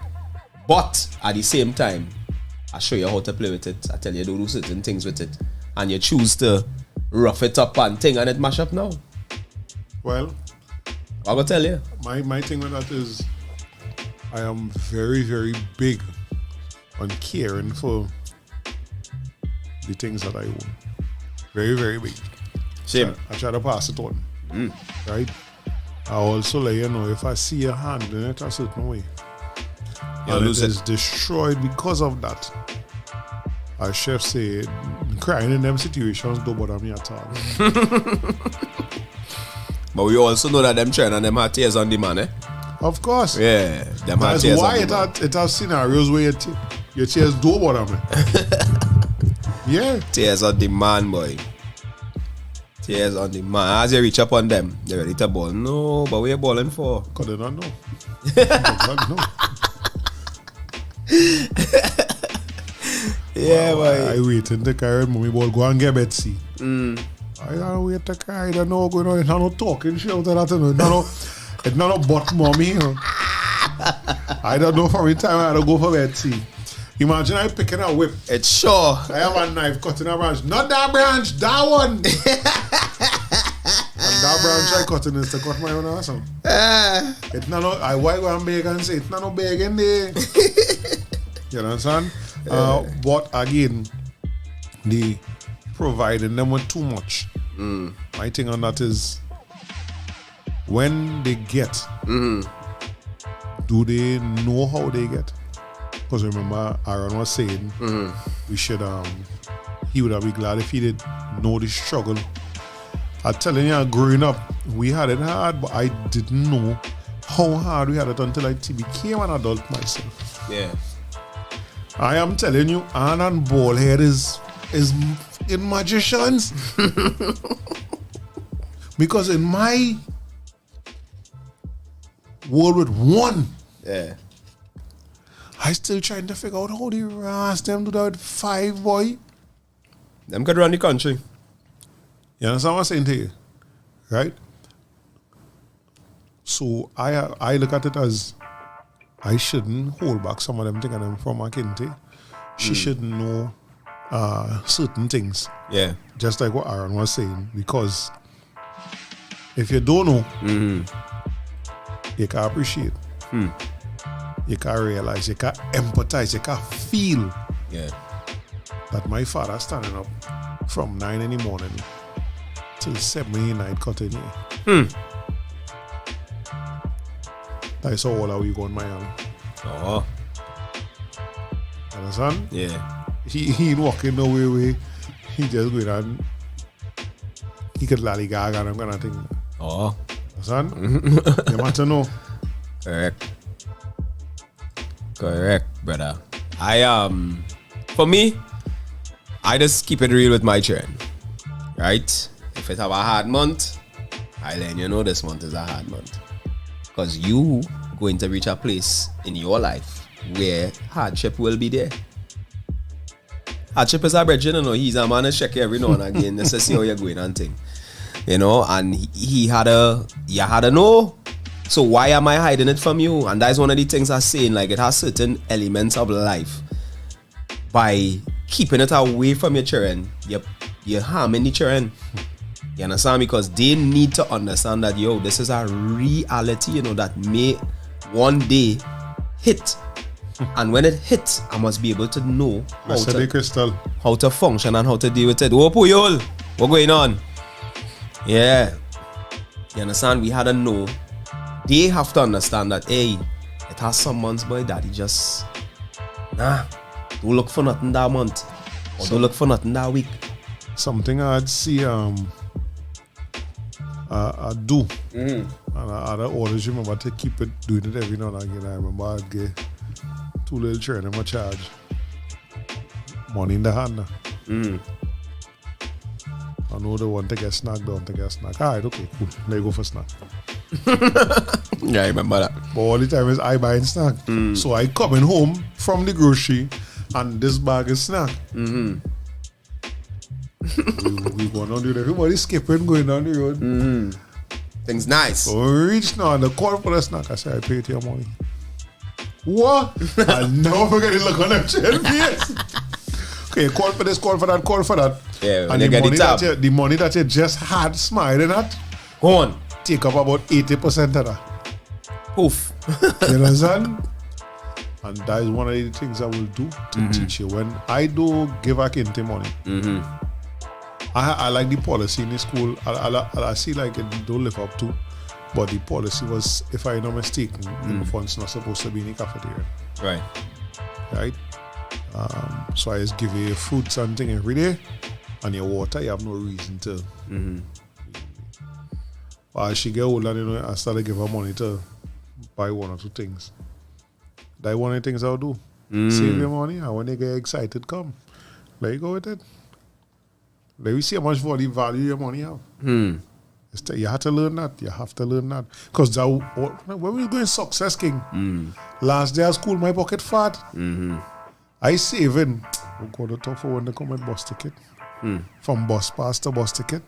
But at the same time, I show you how to play with it. I tell you to do certain things with it. And you choose to rough it up and thing and it mash up now. Well, I'm gonna tell you. My thing with that is I am very, very big on caring for the things that I own. Very, very big. Same. I try to pass it on. Right? I also let you know if I see your hand in it a certain way, You'll and lose it it. is destroyed because of that. As chef said, crying in them situations don't bother me at all. But we also know that them China and them have tears on demand, eh? Of course. Yeah. Them have That's tears why on demand. it has scenarios where your tears don't bother me. Yeah. Tears on demand, boy. Tears on demand. As you reach up on them, they're ready to ball. No, but what are you balling for? Because they don't know. They don't know. Yeah, boy. I waiting to carry mommy ball. Go and get Betsy. I don't wait to carry. I don't know going on. It's not no talking shit out of that. It's not no butt mommy. You know. I don't know for me time I had to go for Betsy. Imagine I picking a whip. It's sure. I have a knife cutting a branch. Not that branch, that one. And that branch I cutting is to cut my own awesome. It's not no, I why go and beg and say it's not no beg in there. You understand? But again, the providing them with too much. My thing on that is when they get, do they know how they get? Because remember, Aaron was saying we should he would have been glad if he did know the struggle. I'm telling you, growing up, we had it hard, but I didn't know how hard we had it until I became an adult myself. Yeah. I am telling you, Ann and Ballhead is in magicians. Because in my world with one, Yeah. I still trying to figure out how the rest them do that with 5, boy. Them could run the country. You understand what I'm saying to you? Right? So I look at it as I shouldn't hold back some of them things them from Akinti. She should know certain things. Yeah. Just like what Aaron was saying. Because if you don't know, you can appreciate. You can realize, you can empathize, you can feel Yeah. that my father standing up from 9 in the morning till 7 in the night cutting here. That's all how we go in Miami. Oh. Understand? Yeah. He ain't walking no way. He just going on. He could lally gaga and I'm gonna think. Oh. Understand? You want to know. Correct, brother. For me, I just keep it real with my children. Right? If it have a hard month, I let you know this month is a hard month. Because you going to reach a place in your life where hardship will be there. Hardship is a bridge, you know. He's a man to check every now and again just to see how you're going and thing. You know, and you had to know. So why am I hiding it from you? And that's one of the things I'm saying, like it has certain elements of life. By keeping it away from your children, you're harming the children. You understand? Because they need to understand that, this is a reality, that may one day hit. And when it hits, I must be able to know how to function and how to deal with it. Oh, Puyol, what's going on? Yeah. You understand? We had to know. They have to understand that, hey, it has some months, boy, daddy just, don't look for nothing that month. Or don't look for nothing that week. Something I'd see I do. And I'd always remember to keep it doing it every now and again. I remember I'd get 2 little children in my charge. Money in the hand. I know they want to get snack, they want to get snack. Alright, okay, cool. Let you go for snack. Yeah, I remember that. But all the time is I buying snack. So I coming home from the grocery and this bag is snack. We going on the road. Everybody skipping, going down the road. Things nice. So we reach now and the call for the snack. I say, I pay it your money. What? I'll never forget the look on them children's face. Okay, call for this, call for that, call for that. Yeah, and the money that you just had smiling at, go on. Take up about 80% of that. Poof. You understand? And that is one of the things I will do to teach you. When I do give back into money, I like the policy in the school. I see like it don't live up to, but the policy was, if I'm not mistaken, the funds not supposed to be in the cafeteria. Right? So I just give you fruits and things every day, and your water, you have no reason to. As she get older, I started give her money to buy 1 or 2 things. That's one of the things I'll do. Save your money, and when they get excited, come. Let you go with it. Let me see how much value your money have. You have to learn that. You have to learn that. Because when we were going Success King, last day at school, my pocket fat. I saving. I'm going to talk for when they come at bus ticket. From bus pass to bus ticket.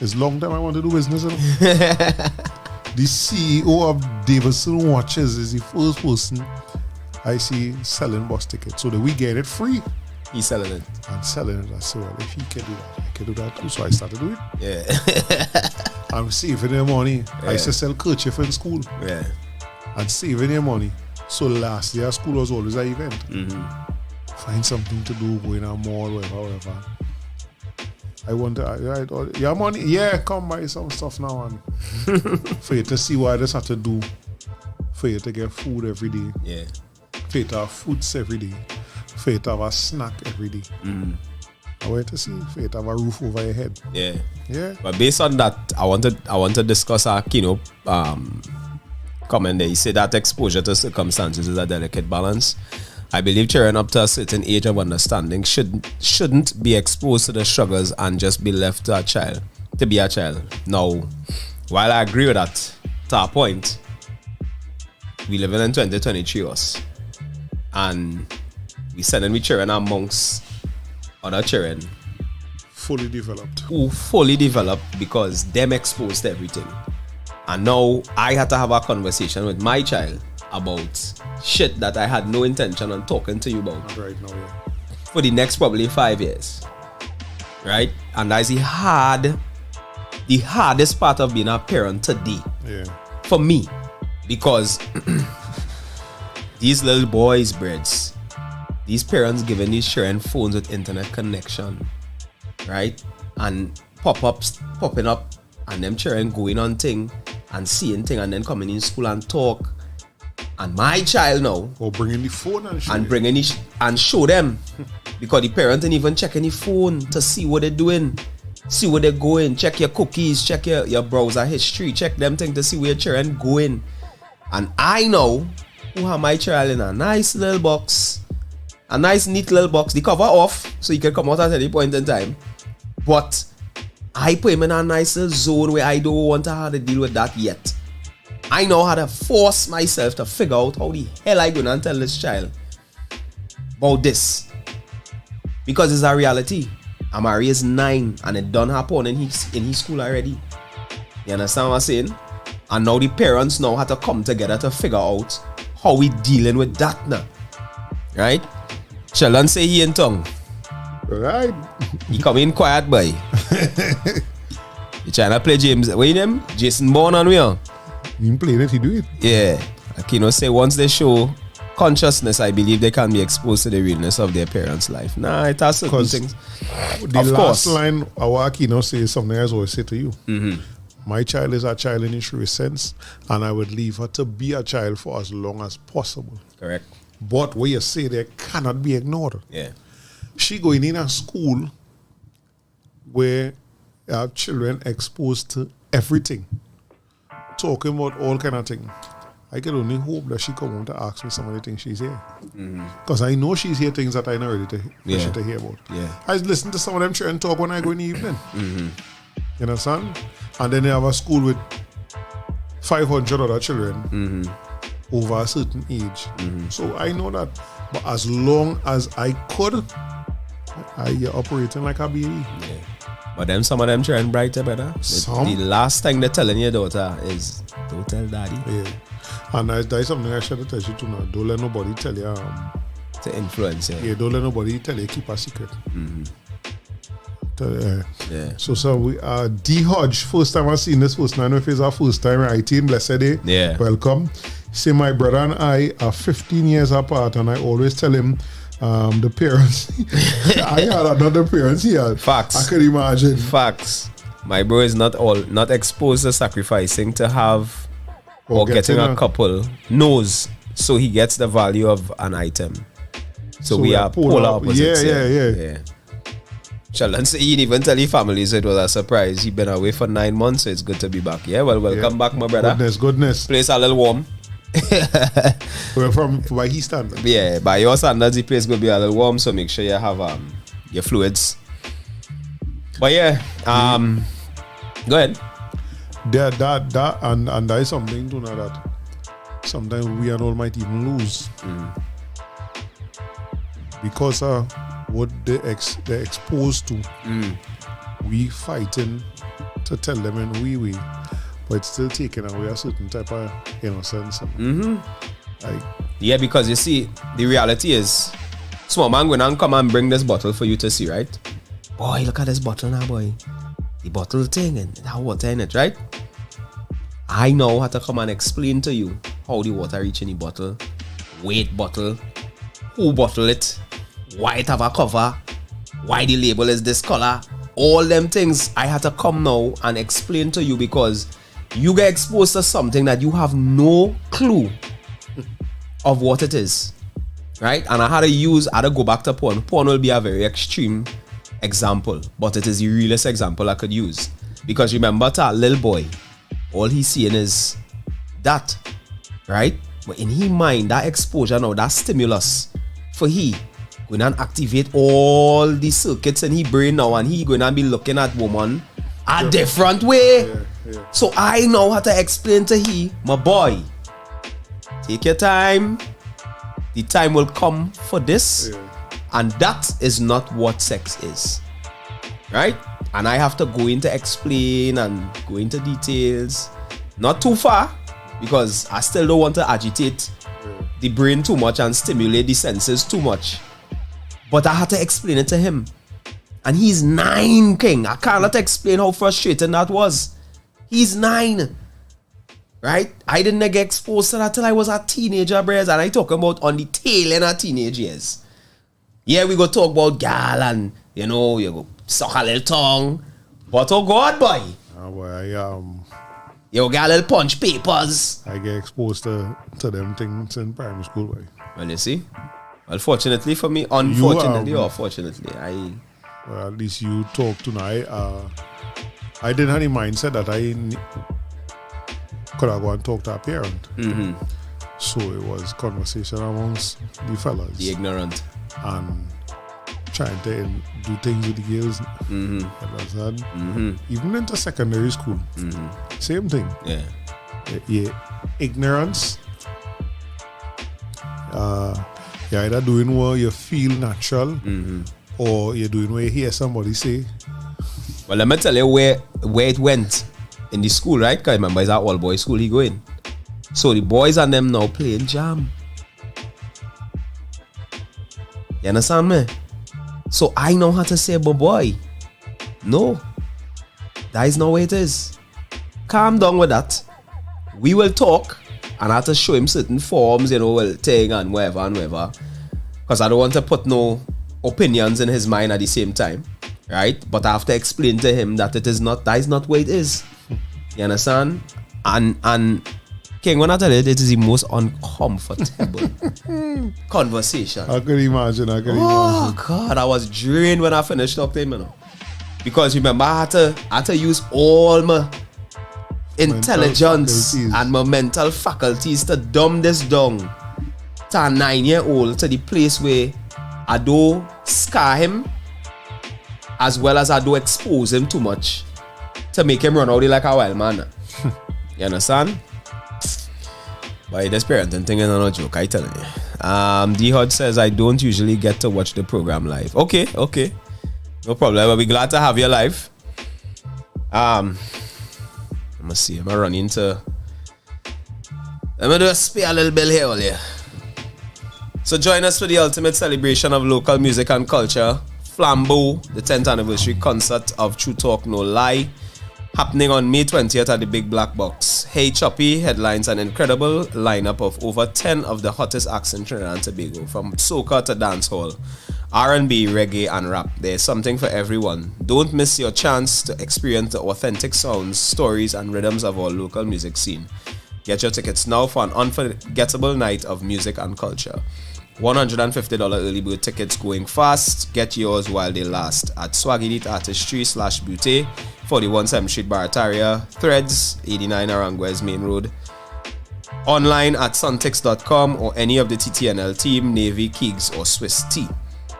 It's long time I want to do business. The CEO of Davidson Watches is the first person I see selling bus tickets. So that we get it free. He's selling it. I'm selling it. I said, well, if he can do that, I can do that too. So I started doing it. Yeah. I'm saving their money. I used to sell kerchief in school. Yeah. And saving their money. So last year, school was always an event. Find something to do, go in a mall, whatever. I want to, your money? Yeah, come buy some stuff now. And for you to see what I just have to do. For you to get food every day. Yeah. For you to have foods every day. For you to have a snack every day. I went to see if it have a roof over your head. Yeah. Yeah. But based on that, I want to discuss our comment there. He said that exposure to circumstances is a delicate balance. I believe children up to a certain age of understanding shouldn't be exposed to the struggles and just be left to be a child. Now, while I agree with that, to a point, we live in 2023 us, and we sending we children amongst other children Fully developed. who fully developed because them exposed to everything. And now I had to have a conversation with my child about shit that I had no intention on talking to you about Right now, yeah. for the next probably 5 years. Right? And that's the hardest part of being a parent today Yeah. for me. Because these little boys, breads, these parents giving these children phones with internet connection, right? And popping up, and them children going on thing and seeing thing and then coming in school and talk. And my child now, Or bringing the phone and shit. and bringing it and show them because the parent ain't even checking the phone to see what they're doing, see where they're going, check your cookies, check your browser history, check them things to see where your children going. And I know who have my child in a nice little box, a nice neat little box, the cover off so he can come out at any point in time. But I put him in a nice little zone where I don't want to have to deal with that yet. I know how to force myself to figure out how the hell I gonna tell this child about this. Because it's a reality. Amari is 9 and it done happen in his school already. You understand what I'm saying? And now the parents now have to come together to figure out how we dealing with that now. Right? Sheldon say he in tongue. Right. He come in quiet boy. You trying to play James, what you name? Jason Bourne and we on? You play it, he do it. Yeah. Like, you know, say once they show consciousness, I believe they can be exposed to the realness of their parents' life. Nah, it has certain 'Cause things. The Of last course. line our Akino says is something I always say to you. Mm-hmm. My child is a child in its truest sense, and I would leave her to be a child for as long as possible. Correct. But what you say there cannot be ignored. Yeah. She going in a school where you have children exposed to everything, talking about all kind of things. I can only hope that she come home to ask me some of the things she's here. Because I know she's hear things that I not ready to, Yeah. to hear about. Yeah. I listen to some of them children talk when I go in the evening. You understand? And then they have a school with 500 other children over a certain age. So I know that. But as long as I could, I operating like a baby. Yeah. But them some of them children brighter, brother. Some? The last thing they're telling your daughter is don't tell daddy. Yeah. And that's something I should tell you too now. Don't let nobody tell you. To influence, yeah. Yeah, don't let nobody tell you keep a secret. Yeah. So we D Hodge, first time I've seen this post. I know if it's our first time, 18, blessed day. Yeah. Welcome. Say my brother and I are 15 years apart, and I always tell him the parents. I had another parents here. Facts. I could imagine. Facts. My bro is not exposed to sacrificing to have or getting a couple knows, so he gets the value of an item. So we are polar opposites. Yeah. Sheldon say he didn't even tell his family, so it was a surprise. He been away for 9 months, so it's good to be back. Yeah, well, welcome back, my brother. Goodness. Place a little warm. We're from by his standards. Yeah, by your standards, the place will be a little warm, so make sure you have your fluids. But yeah, go ahead. That and that is something to know that sometimes we and all might even lose because what they're exposed to, we fighting to tell them in we, but it's still taking away a certain type of innocence. Like, Yeah, because you see, the reality is, small man going to come and bring this bottle for you to see, right? Boy, look at this bottle now, boy. The bottle thing and how water in it, right? I know how to come and explain to you how the water reach in the bottle, weight bottle, who bottle it, why it have a cover, why the label is this color. All them things I had to come now and explain to you because you get exposed to something that you have no clue of what it is, right? And I had to go back to porn. Porn will be a very extreme example, but it is the realest example I could use. Because remember, to a little boy, all he's seeing is that, right? But in his mind, that exposure now, that stimulus, for he going to activate all the circuits in his brain now, and he going to be looking at woman a different way. So I know how to explain to he, my boy, take your time. The time will come for this. And that is not what sex is. Right? And I have to go into explain and go into details. Not too far, because I still don't want to agitate the brain too much and stimulate the senses too much. But I had to explain it to him. And he's 9, King. I cannot explain how frustrating that was. He's 9. Right? I didn't get exposed to that till I was a teenager, bros. And I talk about on the tail end of teenage years. Yeah, we go talk about gal and, you know, you go suck a little tongue. But oh God, boy. Boy, You got a little punch papers. I get exposed to them things in primary school, boy. Well, you see. Well, fortunately for me, unfortunately or fortunately, well, at least you talk tonight. I didn't have any mindset that I could have gone and talk to a parent. So it was conversation amongst the fellas. The ignorant. And trying to do things with the girls. Understand? Even into secondary school. Same thing. Yeah. Ignorance. You're either doing what you feel natural or you're doing what you hear somebody say. Well, let me tell you where it went in the school, right? Because remember, it's an all-boys school he going. So the boys and them now playing jam. You understand me? So I know how to say, but boy, no. That is not where it is. Calm down with that. We will talk and I have to show him certain forms, you know, well, thing and whatever. Because I don't want to put no opinions in his mind at the same time. Right? But I have to explain to him that that is not where it is. You understand? And King, when I tell you, it is the most uncomfortable conversation. I can imagine. Oh God, I was drained when I finished up there, you know. Because remember, I had to use all my intelligence and my mental faculties to dumb this down to a 9-year-old to the place where I do scar him as well as I do expose him too much to make him run out like a wild man. You understand? But this parenting thing is not a joke, I tell you. D-Hud says, I don't usually get to watch the program live. Okay. No problem. I'll be glad to have you live. Let me see. I'm running into... Let me do a spare a little bit here, all here. So join us for the ultimate celebration of local music and culture. Flambeau, the 10th anniversary concert of True Talk No Lie, happening on May 20th at the Big Black Box. Hey Choppy headlines an incredible lineup of over 10 of the hottest acts in Trinidad and Tobago, from soca to dancehall, R&B, reggae and rap. There's something for everyone. Don't miss your chance to experience the authentic sounds, stories and rhythms of our local music scene. Get your tickets now for an unforgettable night of music and culture. $150 early bird tickets going fast. Get yours while they last at Swag Elite Artistry /Butte, 41 7th Street, Barataria, Threads, 89 Aranguez Main Road. Online at suntix.com or any of the TTNL team, Navy, Keegs or Swiss Tea.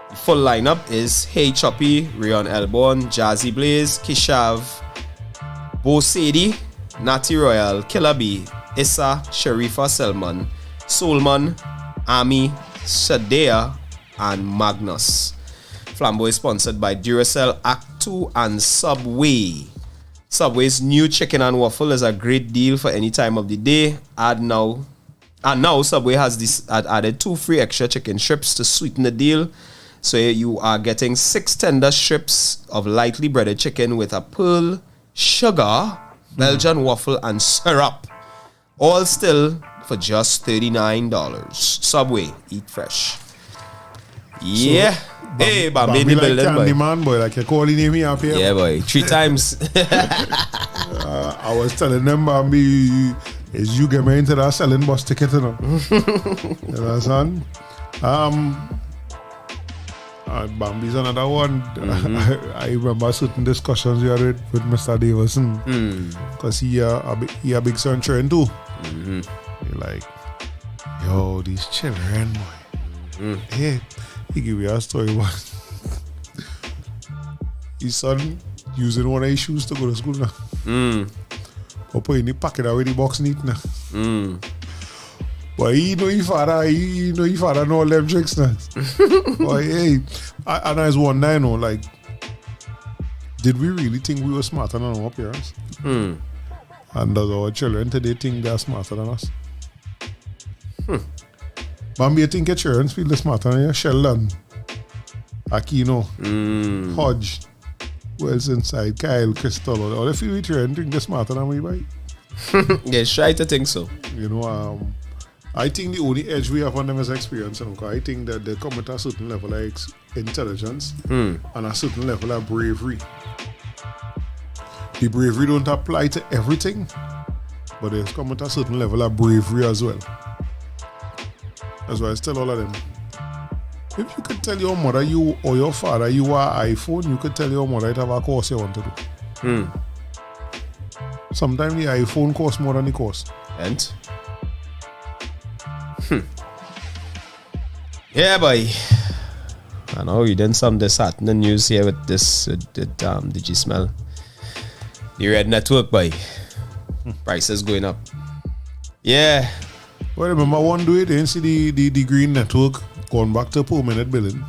The full lineup is Hey Choppy, Rayon Elborn, Jazzy Blaze, Kishav, Bo Sadie, Natty Royal, Killer B, Issa, Sharifa Selman, Soulman, Ami, Shadea and Magnus. Flambeau is sponsored by Duracell, Act 2 and Subway. Subway's new chicken and waffle is a great deal for any time of the day. Now Subway has added 2 free extra chicken strips to sweeten the deal. So you are getting 6 tender strips of lightly breaded chicken with a pearl, sugar, Belgian waffle and syrup. All still for just $39. Subway, eat fresh. Yeah. So, hey, Bambi in the building, boy. Man, boy. Like, you're calling me up here. Yeah, boy. 3 times. I was telling them, Bambi, is you get me into that selling bus ticket, you know? You understand? Bambi's another one. I remember certain discussions we had with Mr. Davison. Because he a big son children too. He like, yo, these children, boy. Hey, he give you a story about his son using one of his shoes to go to school now. But put in the packet already box neat now. But he know his father know all them tricks now. But hey, and I was wondering, like, did we really think we were smarter than our parents? And does our children today think they're smarter than us? Bambi, you think your children feel smarter than you? Sheldon, Aquino, Hodge, who else inside? Kyle, Crystal, all the feel we children think they're smarter than we, boy? Yes, try to think so. You know, I think the only edge we have on them is experience. I think that they come at a certain level of intelligence and a certain level of bravery. The bravery don't apply to everything, but they come at a certain level of bravery as well. That's why I tell all of them, if you could tell your mother you or your father you are iPhone, you could tell your mother it have a course you want to do. Sometimes the iPhone costs more than the course. And? Yeah, boy. I know you done some this happening news here with this. Did you smell? The red network, boy. Prices going up. Yeah. Well, remember one do it, didn't see the green network going back to permanent billing.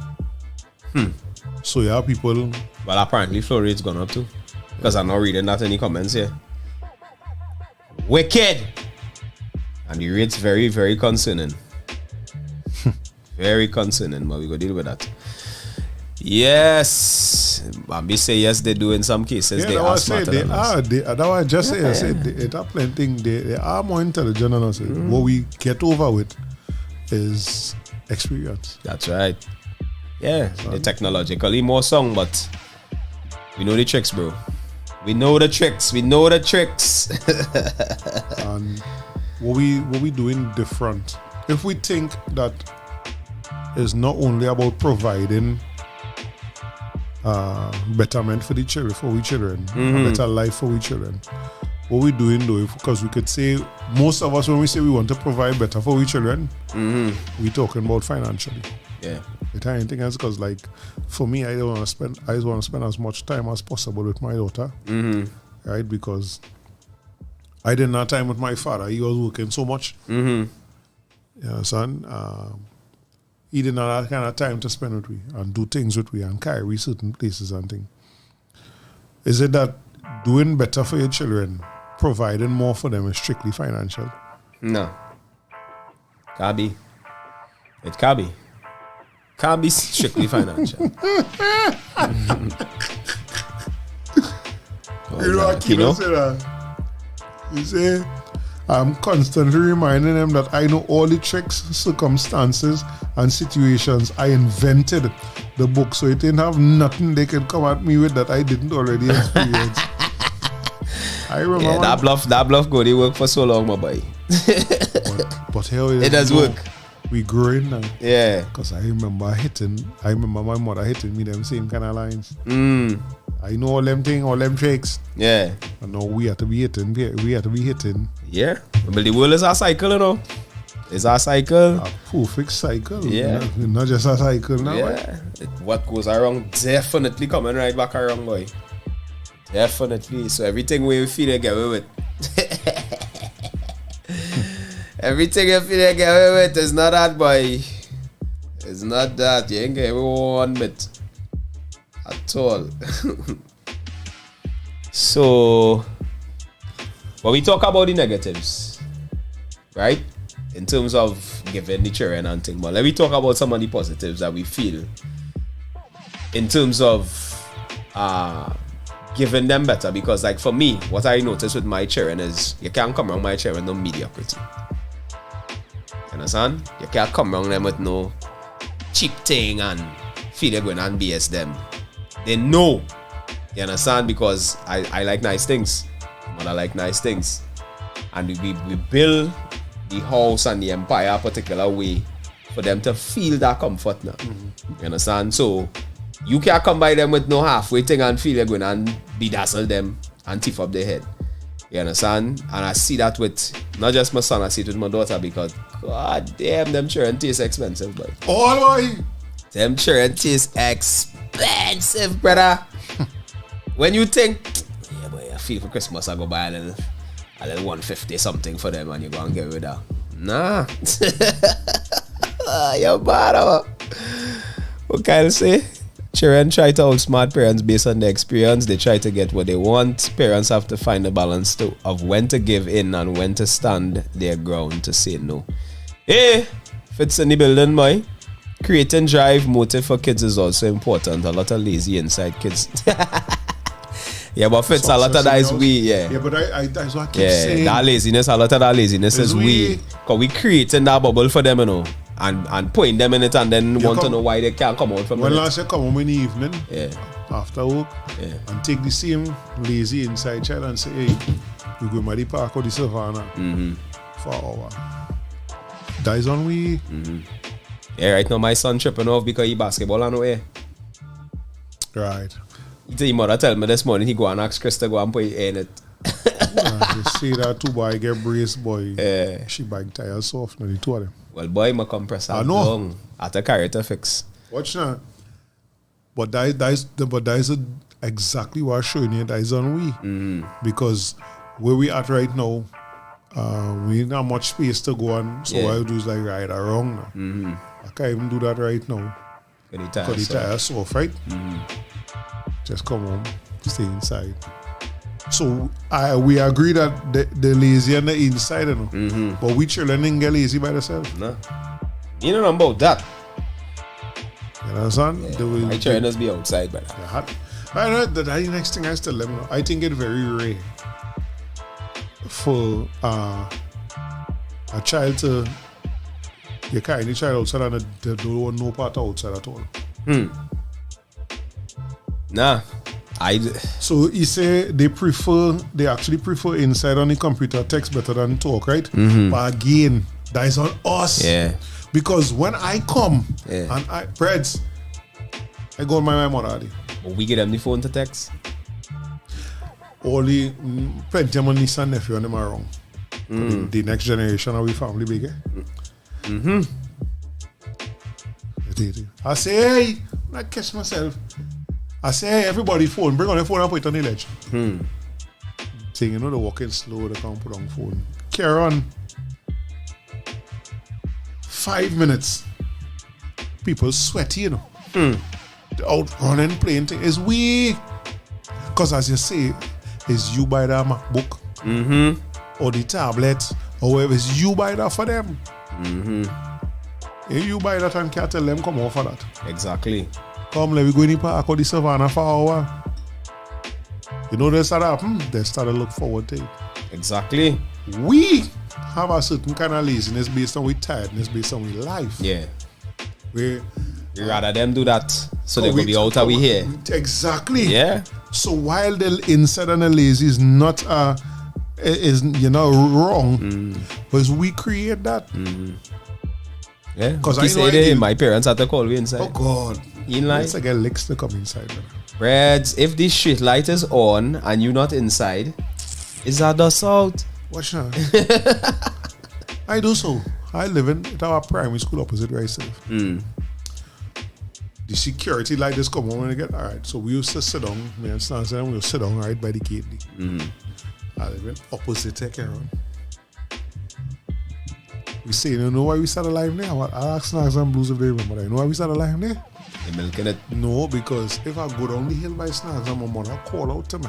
So yeah, people. Well, apparently flow rate's gone up too. Because I'm not reading that any comments here. Wicked. And the rate's very, very concerning. Very concerning, but we go deal with that. Yes. Bambi say yes, they do in some cases. Yeah, they are smarter than us. That was just say, I said they are plenty. They are more intelligent than us. What we get over with is experience. That's right. Yeah, they're technologically more strong, but we know the tricks, bro. We know the tricks. We know the tricks. And what we doing different. If we think that is not only about providing betterment for the children, for we children, a better life for we children. What we doing though, because we could say most of us when we say we want to provide better for we children, we talking about financially. Yeah. It ain't anything else because like for me I just want to spend as much time as possible with my daughter. Right? Because I didn't have time with my father. He was working so much. Yeah, son. He didn't have that kind of time to spend with me and do things with me and carry certain places and things. Is it that doing better for your children, providing more for them is strictly financial? No. Can't be. It can't be. Can't be strictly financial. You know what Kino said that? He say, I'm constantly reminding them that I know all the tricks, circumstances, and situations. I invented the book, so it didn't have nothing they could come at me with that I didn't already experience. I remember. Yeah, that bluff go, they work for so long, my boy. but hell, it does work. We growing now. Yeah. Because I remember my mother hitting me them same kind of lines. I know all them things, all them tricks. Yeah. And now we have to be hitting. We have to be hitting. Yeah. But the world is a cycle, you know. It's a cycle. A perfect cycle. Yeah. Not just a cycle now. Yeah. What goes around definitely coming right back around, boy. Definitely. So everything we feel they get away with. Everything you feel they get away with is not that, boy. It's not that. You ain't get away with 1 bit. At all. So, when we talk about the negatives, right? In terms of giving the children and things, but let me talk about some of the positives that we feel in terms of giving them better. Because, like, for me, what I notice with my children is you can't come around my children with no mediocrity. You understand? You can't come around them with no cheap thing and feel they're going and BS them. They know. You understand? Because I like nice things. Mother like nice things. And we build the house and the empire a particular way for them to feel that comfort now. You understand? So you can't come by them with no halfway thing and feel you're going and bedazzle them and tip up their head. You understand? And I see that with not just my son, I see it with my daughter because god damn, them children taste expensive, but All boy. them children taste expensive, brother. When you think, yeah, boy, I feel for Christmas I go buy a little 150 something for them and you go and get rid of. Nah. You're bad. What can I say? Children try to outsmart parents based on their experience. They try to get what they want. Parents have to find a balance of when to give in and when to stand their ground to say no. Hey, Fitz in the building, boy. Creating drive, motive for kids is also important. A lot of lazy inside kids. Yeah, but Fitz, a lot of that is we, yeah. Yeah, but that's what I keep saying. That laziness, a lot of that laziness is we. Because we creating that bubble for them, you know. And putting them in it and then want to know why they can't come out from it. When last year come home in the evening, after work, Yeah. and take the same lazy inside child and say, hey, we go to the park or the savannah for an hour. That is on we. Yeah, right now my son tripping off because he basketball and away. Right. His mother tell me this morning he go and ask Chris to go and put in it. You see that two boy get braced, boy. Yeah. She bag tires soft, now the two of them. Well, boy, my compressor I know. long. I to carry it to fix. Watch now. But that is exactly what I'm showing you. That is on we. Because where we at right now, we ain't got much space to go on. So what I do is like right or wrong now. I can't even do that right now. Because the tires soft, right? Just come home, stay inside. So we agree that the lazy on the inside, you know. But we children didn't get lazy by themselves. No. You don't know about that. You understand? Yeah. My children must be outside, brother. I know that the next thing I tell them, I think it's very rare for a child to you carry the child outside and they don't want no part outside at all. Nah. So he say they actually prefer inside on the computer text better than talk, right? But again, that is on us. Yeah. Because when I come and Preds, I go on my mother. But we get them the phone to text. Only plenty of my niece and nephew and them are wrong. The next generation of our family big. I say, hey, I catch myself. I say, hey, everybody phone, bring on the phone and put it on the ledge. Saying, you know, they're walking slow, they can't put on the phone. Carry on. 5 minutes. People sweaty, you know. They're out running, playing thing. It's we. Because as you say, it's you buy that MacBook or the tablet or whatever. It's you buy that for them. If you buy that and can't tell them come over for that. Exactly. Come, let me go in the park or the savannah for an hour. You know they start happen? They start to look forward to it. Exactly. We have a certain kind of laziness based on with tiredness, based on with life. Yeah. We rather them do that so they will be out of we here. Exactly. Yeah. So while the inside and the lazy is not is wrong, but we create that. Yeah. Because I say my parents had to call me inside. Oh God. In line. Let's get licks to come inside. Breads, if this street light is on and you not inside, is that the salt? Watch now. I do so. I live in our primary school opposite where I serve. The security light just come on when I get alright. So we used to sit down, me and Snacks, and we used to sit down right by the gate. I live in opposite take around. We say, you know why we started live there? I asked Snacks and Blues if they remember. You know why we started live there? They milking it. No, because if I go down the hill by Snacks and my mother call out to me,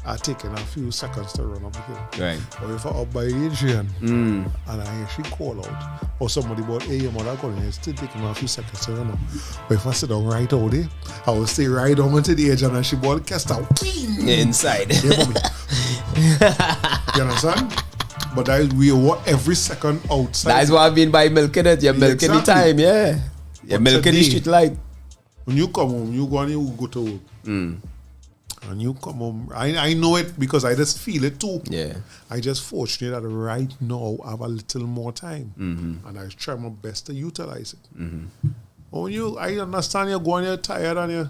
I taken a few seconds to run up the hill. Right. Or if I up by Adrian and I actually call out, or somebody about, hey, your mother calling, it's still taking me a few seconds to run up. But if I sit down right out there, I will stay right on to the edge and she ball cast out. Inside. You understand? But that is we want every second outside. That's what I mean by milking it. You're milking the time, yeah. You're milking the street light. When you come home, you go and you go to work. And you come home. I know it because I just feel it too. Yeah. I just fortunate that right now I have a little more time. And I try my best to utilize it. But when I understand you're going, you're tired and you,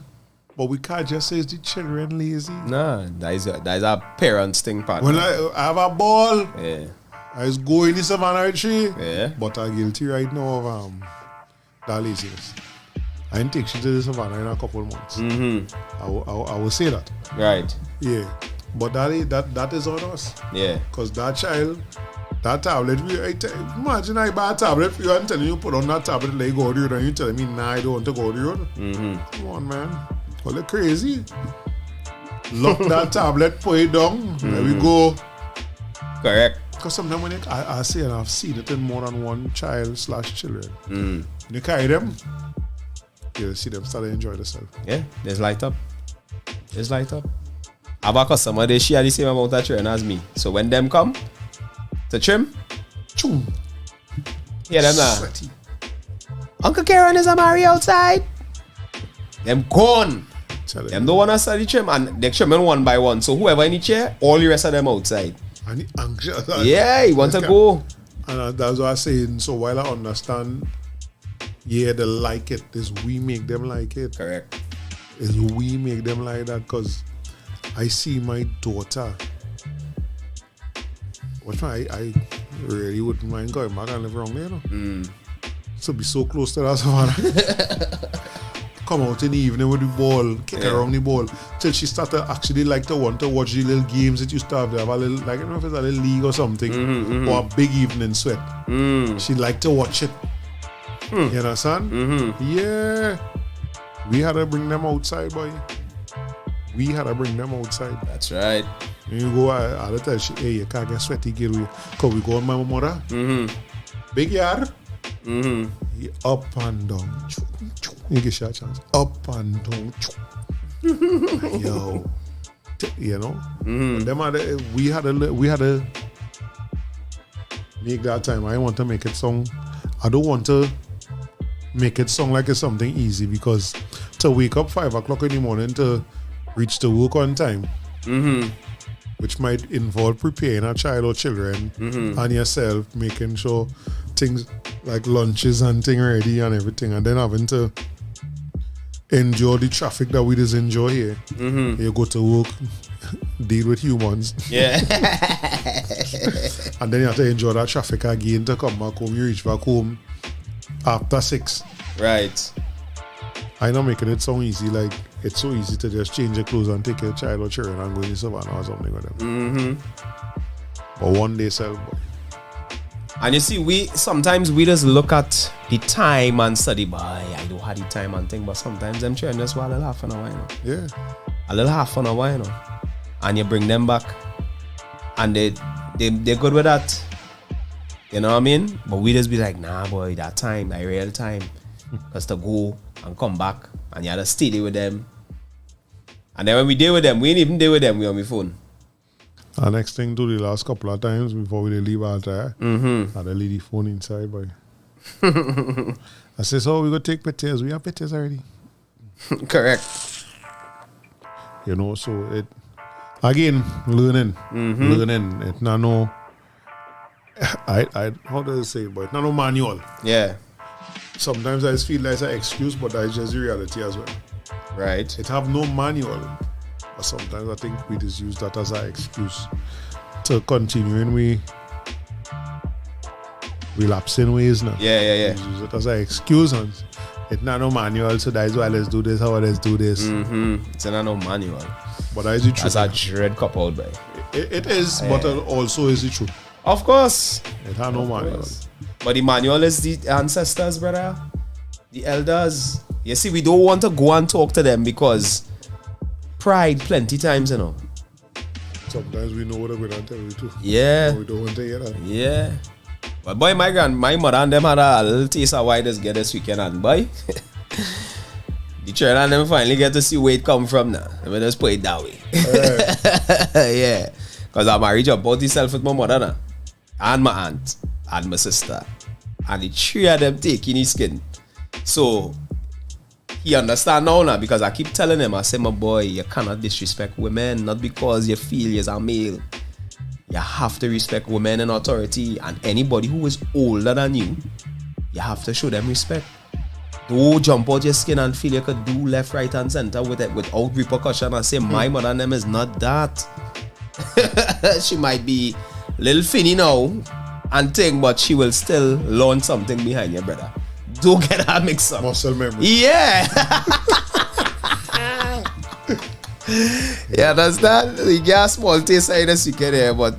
but we can't just say it's the children lazy. Nah, that is a parents thing, part. When I have a ball, Yeah. I was going in the savannah tree. Yeah. But I'm guilty right now of that laziness. I didn't take you to the savannah in a couple of months. I will say that. Right. Yeah. But that is on us. Yeah. Because that child, that tablet, imagine I buy a tablet for you and telling you put on that tablet like go to the road and you telling me nah, I don't want to go to the road. Come on, man. Well, it's crazy. Lock that tablet, put it down. There we go. Correct. Because sometimes when I say, and I've seen it in more than one child/children, when you carry them, you'll see them start to enjoy themselves. Yeah, there's light up. There's light up. I have a customer, they share the same amount of children as me. So when them come to trim, Choom. hear them now. Sweaty. Uncle Karen is a Mary outside. Them gone. Tell Them don't want to study trim and they trimming one by one. So whoever in the chair, all the rest of them outside. And he anxious. Yeah, he want to go. And that's what I'm saying. So while I understand, yeah, they like it. Is we make them like it. Correct. Is we make them like that because I see my daughter. Which I really wouldn't mind going back and live around there, you know. So be so close to that savannah. Come out in the evening with the ball, kick around the ball. Till she started actually like to want to watch the little games that used to have. They have a little, like I don't know if it's a little league or something, or a big evening sweat. She liked to watch it. You understand? Yeah. We had to bring them outside, boy. We had to bring them outside. That's right. When you go, I had to tell she, hey, you can't get sweaty, girl. Because we go on my mother. Big yard. Up and down. You get your chance. Up and down. Yo. You know? Them we had to make that time. I want to make it sound. I don't want to make it sound like it's something easy because to wake up 5 o'clock in the morning to reach to work on time, which might involve preparing a child or children and yourself, making sure things like lunches and things ready and everything, and then having to enjoy the traffic that we just enjoy here. You go to work, deal with humans. Yeah. And then you have to enjoy that traffic again to come back home. You reach back home after 6. Right. I'm not making it sound easy, like it's so easy to just change your clothes and take your child or children and go in the savannah or something with them. But one day, boy. And you see, sometimes we just look at the time and study, boy, I don't have the time and think, but sometimes them children just want a little half an hour, you know. Yeah. A little half an hour, you know. And you bring them back. And they're good with that. You know what I mean? But we just be like, nah, boy, that time, that real time. Because to go and come back and you had to stay there with them. And then when we deal with them, we ain't even deal with them, we on my phone. And next thing to the last couple of times before we leave out there, I had a lady phone inside, boy. I said, so we go take pictures. We have pictures already. Correct. You know, so it, again, learning. It's not no, how do I say it, boy? It's not no manual. Yeah. Sometimes I just feel like it's an excuse, but that's just the reality as well. Right. It have no manual. But sometimes I think we just use that as an excuse to continue and we relapse in ways now. Yeah. We use it as an excuse and it's not no manual, so that's why let's do this, how let's do this. It's not no manual. But that is the truth. That's a dread cop out, boy. It is, but it also is the truth. Of course. It has no manual. But the manual is the ancestors, brother. The elders. You see, we don't want to go and talk to them because pride plenty times, you know. Sometimes we know what we're going to tell you too. Yeah. But we don't want to hear that. Yeah. But boy, my mother and them had a little taste of why this get this weekend and boy. The children and them finally get to see where it come from now. Let me just put it that way. Yeah. Because I'm married up both myself with my mother now. And my aunt. And my sister. And the three of them taking his skin. So You understand now, because I keep telling him, I say, my boy, you cannot disrespect women, not because you feel you're a male. You have to respect women in authority, and anybody who is older than you, you have to show them respect. Don't jump out your skin and feel you could do left, right, and center with it without repercussion and say, my mother name is not that. She might be a little finny now and thing, but she will still learn something behind your brother. Don't get that mixed up. Muscle memory. Yeah. You understand? You get a small taste of the secret here, but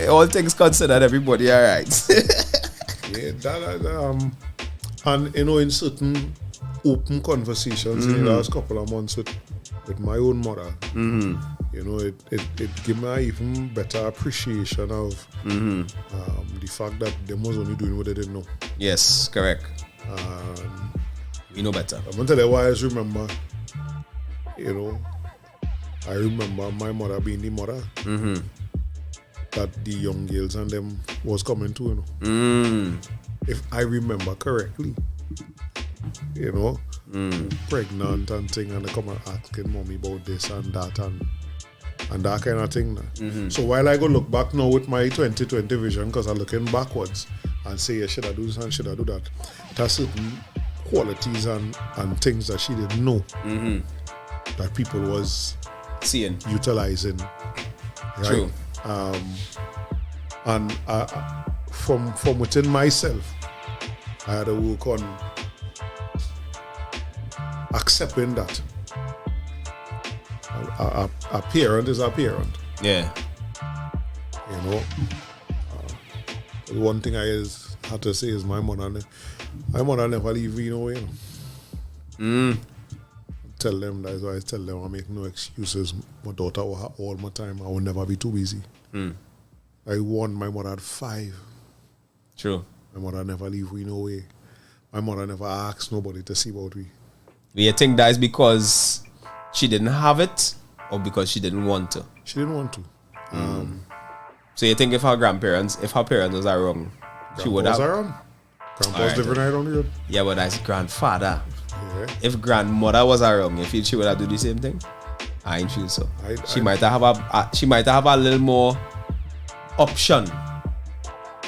all things considered, everybody alright. Yeah, and you know, in certain open conversations in the last couple of months with my own mother, you know, it gave me an even better appreciation of the fact that them was only doing what they didn't know. Yes, correct. We know better. I'm gonna tell you why I remember, you know, I remember my mother being the mother that the young girls and them was coming to, you know. If I remember correctly, you know, pregnant and thing, and they come and asking mommy about this and that and that kind of thing. So while I go look back now with my 2020 vision, because I'm looking backwards and say, yeah, should I do this and should I do that? There's certain qualities and things that she didn't know that people was seeing, utilizing. Right? True. And from within myself, I had to work on accepting that a parent is a parent. Yeah. You know, the one thing I had to say is my mother never leave me no way. You know? Tell them, that's why I tell them I make no excuses. My daughter will have all my time. I will never be too busy. I warned my mother at 5. True. My mother never leave me no way. My mother never asked nobody to see about me. Do you think that is because she didn't have it or because she didn't want to? She didn't want to. So you think if her parents was wrong, she would have? Wrong. Grandpa's different right on the road. Yeah, but as grandfather. Yeah. If grandmother was wrong, you feel she would have do the same thing? I ain't feel so. She might have a little more option.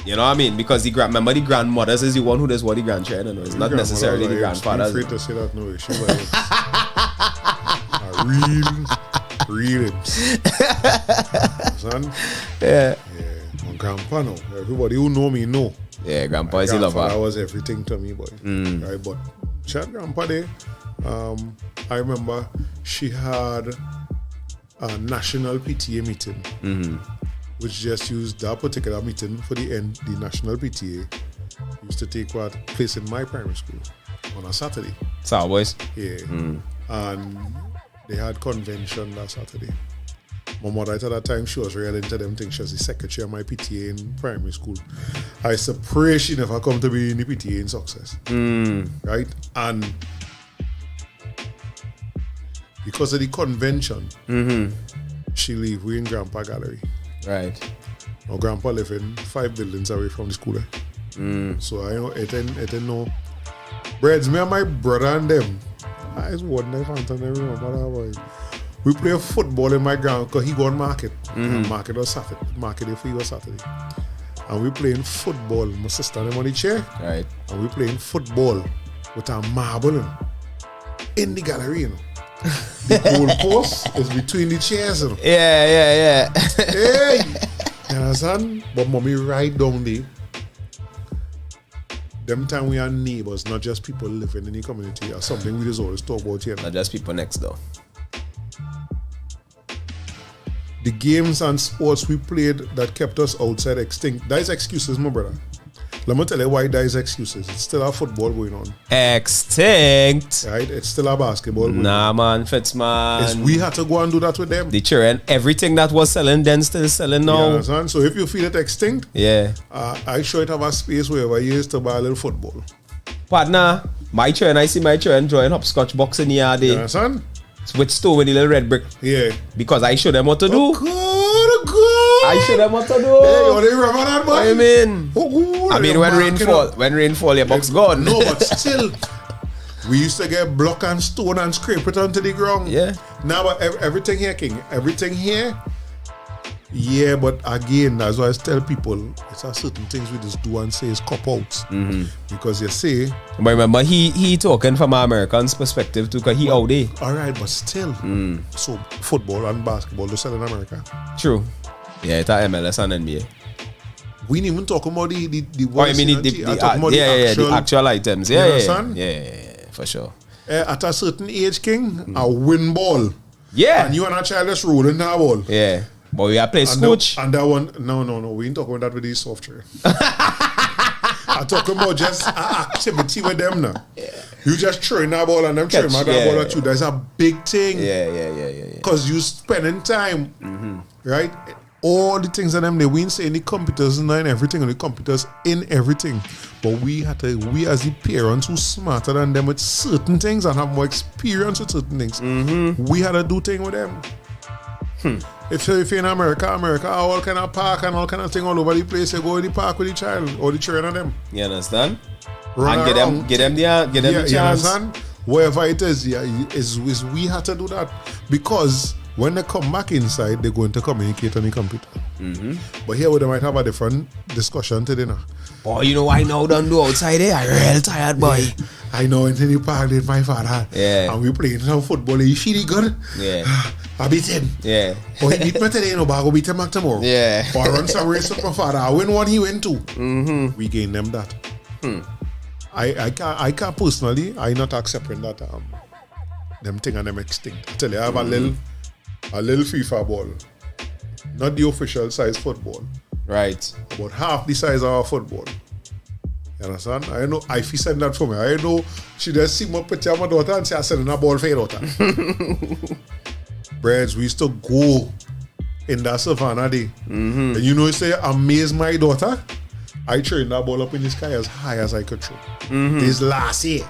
You know what I mean? Because remember the grandmothers is the one who does what the grandchildren know. It's not necessarily the grandfathers. I'm afraid to say that no. She was real imps. Son? Yeah. My grandpa no. Everybody who know me know. Yeah, grandpa is a lover. That was everything to me, boy. Right, but she had grandpa there. I remember she had a national PTA meeting, which just used that particular meeting for the national PTA used to take place in my primary school on a Saturday. Saw boys. Yeah. And they had convention that Saturday. My mother at that time, she was real into them things. She was the secretary of my PTA in primary school. I used to pray she never come to be in the PTA in success. Right? And because of the convention, she leave we in Grandpa Gallery. Right. My grandpa lived in 5 buildings away from the school. So I know it no breads me and my brother and them. I just wonder if Anton remember that boy. We play football in my ground because he go on market. And market was Saturday. Market day for he was Saturday. And we playing football. My sister and them on the chair. Right. And we playing football with a marble in the gallery, you know. The goalpost is between the chairs, you know. Yeah. Hey! You understand? But mommy right down there. Them time we are neighbors, not just people living in the community, or something we just always talk about here. Not just people next door. The games and sports we played that kept us outside extinct. That is excuses, my brother. Let me tell you why that is excuses. It's still a football going on. Extinct. Right? It's still a basketball going on. Nah, man, Fitzman. It's we had to go and do that with them. The children, everything that was selling then still selling now. You understand? So if you feel it extinct, I sure it have a space wherever you used to buy a little football. Partner, I see my children drawing hopscotch box in the yard. You understand? With stone with the little red brick. Yeah. Because I show them what to do. Oh, God. I show them what to do. Hey, they remember that, boy? I mean, when rain fall, your box gone. No, but still, We used to get block and stone and scrape it onto the ground. Yeah. Now everything here, King. Everything here. Yeah, but again, that's why I tell people it's a certain things we just do and say is cop outs. Because you say. But remember, he talking from an American's perspective too, because he out there. All right, but still. So football and basketball they sell in America. True. Yeah, it's a MLS and NBA. We ain't even talking about the the actual items. Yeah, You yeah, understand? yeah, for sure. At a certain age, King, a win ball. Yeah. And you and a child just rolling that ball. Yeah. But we are playing And scooch. and that one, no, we ain't talking about that with these software. I'm talking about just an activity with them now. Yeah. You just throwing that ball and them throwing that ball at you. That's a big thing. Yeah. Because you spending time, right? All the things on them, they win say in the computers and everything on the computers in everything. But we as the parents who smarter than them with certain things and have more experience with certain things, we had to do things with them. If you're in America, all kind of park and all kind of thing all over the place, you go in the park with the child or the children and them. You understand? Run and around. get them the chance. You understand? Wherever it is, is we had to do that. Because when they come back inside, they're going to communicate on the computer. But here they might have a different discussion today now. Boy, you know I now don't do outside there. I'm real tired, boy. Yeah. I know in the park with my father. Yeah. And we playing some football. He feeling good. Yeah. I beat him. Yeah. Or he beat me today, but I go beat him back tomorrow. Yeah. Or I run some race with my father. I win one, he win two. We gain them that. I can't personally, I not accepting that them thing and them extinct. I tell you, I have a little FIFA ball. Not the official size football. Right. About half the size of our football. You understand? I know Ify send that for me. I know she just see my picture of my daughter and say I send a ball for your daughter. Breads, we used to go in that savannah day. And you know, you say, amaze my daughter. I trained that ball up in the sky as high as I could throw. This last year.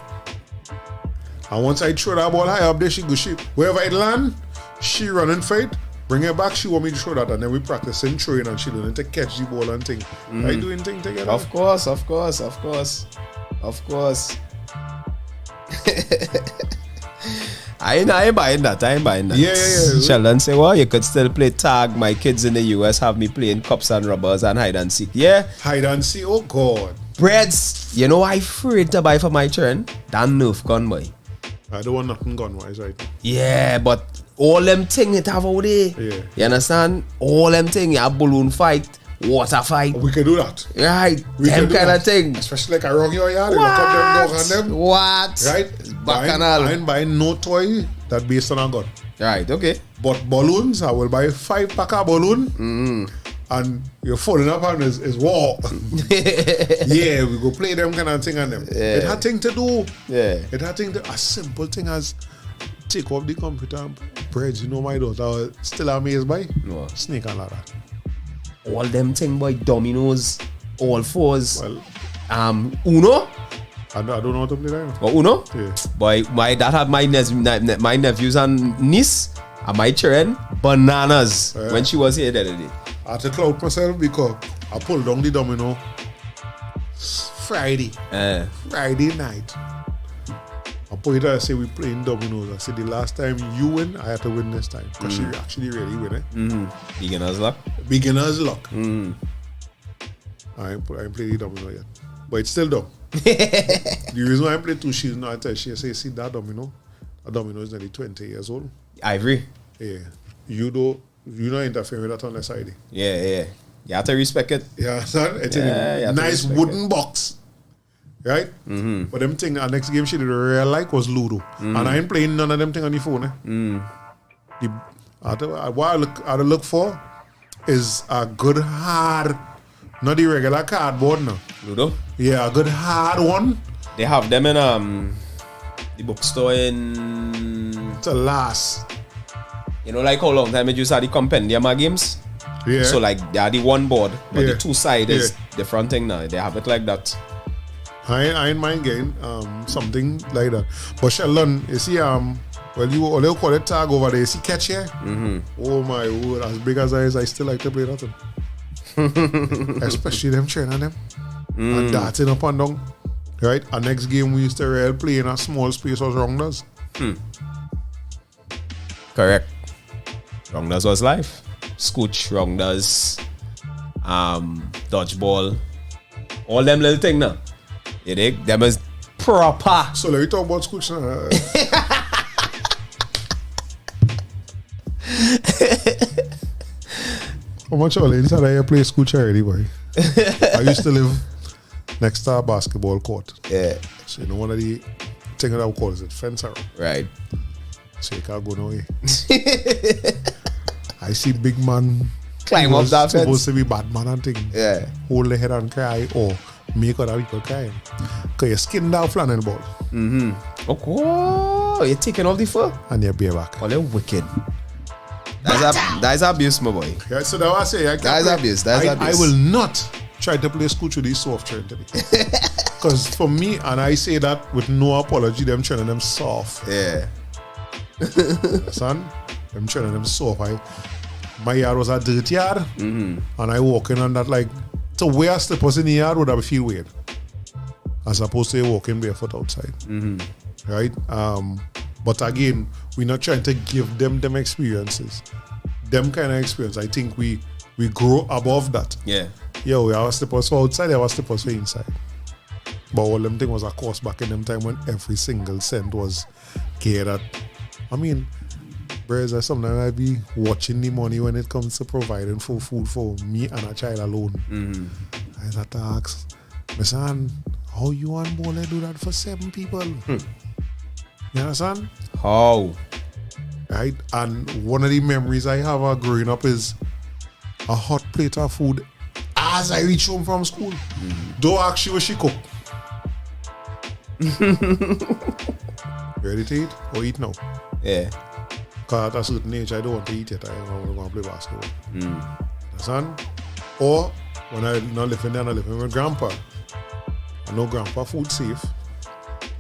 And once I throw that ball high up there, she go shoot. Wherever it land, she running for it. Bring it back, she want me to throw that, and then we practicing throwing and she learning to catch the ball and thing. Are you doing thing together? Of course. I ain't buying that. Yeah. Sheldon say, well, you could still play tag. My kids in the US have me playing cups and rubbers and hide and seek. Yeah. Hide and seek, oh God. Breads, you know I afraid to buy for my children? That Nerf gun, boy. I don't want nothing gun-wise right now. Yeah, but all them thing it have out there. Yeah. You understand? All them thing, you have balloon fight, water fight. We can do that. Right. We Them can do kind that. of thing. Especially like around your yard, you lock up them dog and them. What? Right? Bacchanal. I ain't buying no toy that based on a gun. Right, okay. But balloons, I will buy 5 pack of balloon. And you're folding up and is war. Yeah, we go play them kind of thing on them. Yeah. It had thing to do. Yeah. It had thing to a simple thing as take off the computer and breads. You know my daughter was still amazed by No. snake and ladder. All them thing, boy, dominoes, all fours. Well, Uno? I don't know how to play that. Or Uno? Yeah. Boy, my dad had my nephews and niece and my children bananas when she was here the other day. I had to clout myself because I pulled down the domino Friday night. I put it and say we playing dominoes. I said the last time you win, I had to win this time. Because she actually really win it. Beginner's luck. Beginner's luck. I ain't play the domino yet. But it's still dumb. The reason why I play 2 sheets now, I tell she say, see that domino is nearly 20 years old. Ivory. Yeah. You don't interfere with that on the side. Yeah. You have to respect it. Yeah, son. It's Yeah, you a have to nice respect wooden box. Right? But them thing, our next game she did real like was Ludo. And I ain't playing none of them thing on the phone. What I look for is a good hard, not the regular cardboard now. Ludo? Yeah, a good hard one. They have them in the bookstore in... To last. You know, like how long time it used to have the compendium of games? Yeah. So like they are the one board, but Yeah. the two side is the front thing now. They have it like that. I ain't mind getting something like that. But Sheldon, you see, well, you call it tag over there. You see catch here? Oh my word, as big as I still like to play that one. Especially them training them. And darting up and down. Right? Our next game we used to really play in a small space was rounders. Correct. Rounders was life. Scooch, rounders, dodgeball. All them little thing now. You dig? Them is proper. So let me talk about Scooch now. How much all inside I play Scooch already, boy? I used to live next to a basketball court. Yeah. So you know one of the things that we call is fence around. Right. So you can't go no way. I see big man Climb up that fence. supposed to be bad man and thing. Yeah. Hold the head and cry or make other people cry. Because you skin down flanning ball Oh, you're taking off the fur? and you're bareback. Oh, they're wicked. That's abuse, my boy. Yeah, so that's what I say. I can't That's play. abuse, that's I abuse. will not try to play Scooch with these soft trend today. Because for me, and I say that with no apology, them training them soft. Yeah. Son, them training them soft. My yard was a dirt yard, and I walk in on that like to wear slippers in the yard would have feel weird, as opposed to walking barefoot outside. Right? But again, we're not trying to give them experiences, them kind of experience. I think we grow above that. Yeah. Yeah, we have slippers for outside, we have slippers for inside. But all them thing was a course back in them time when every single cent was geared at. I mean, whereas sometimes I be watching the money when it comes to providing for food for me and a child alone. I had to ask, my son, how you and Bola do that for 7 people? You understand? How? Right? And one of the memories I have of growing up is a hot plate of food as I reach home from school. Don't ask you what she cook. Ready to eat or eat now? Yeah. Because at a certain age, I don't want to eat yet. I want to play basketball. Understand? Or when I'm not living there, I'm living with grandpa. I know grandpa food safe.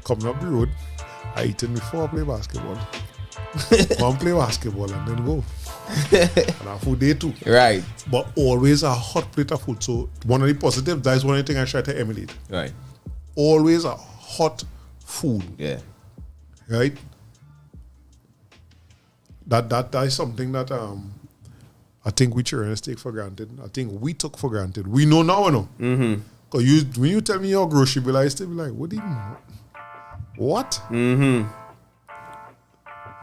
Coming up the road, I eat it before I play basketball. Go and play basketball and then go. And I food day too. Right. But always a hot plate of food. So one of the positives, that is one of the things I try to emulate. Right. Always a hot food. Yeah. Right? That is something that I think we Chileans take for granted. I think we took for granted. We know now, you know. Because when you tell me your grocery bill, I still be like, what do you mean? What?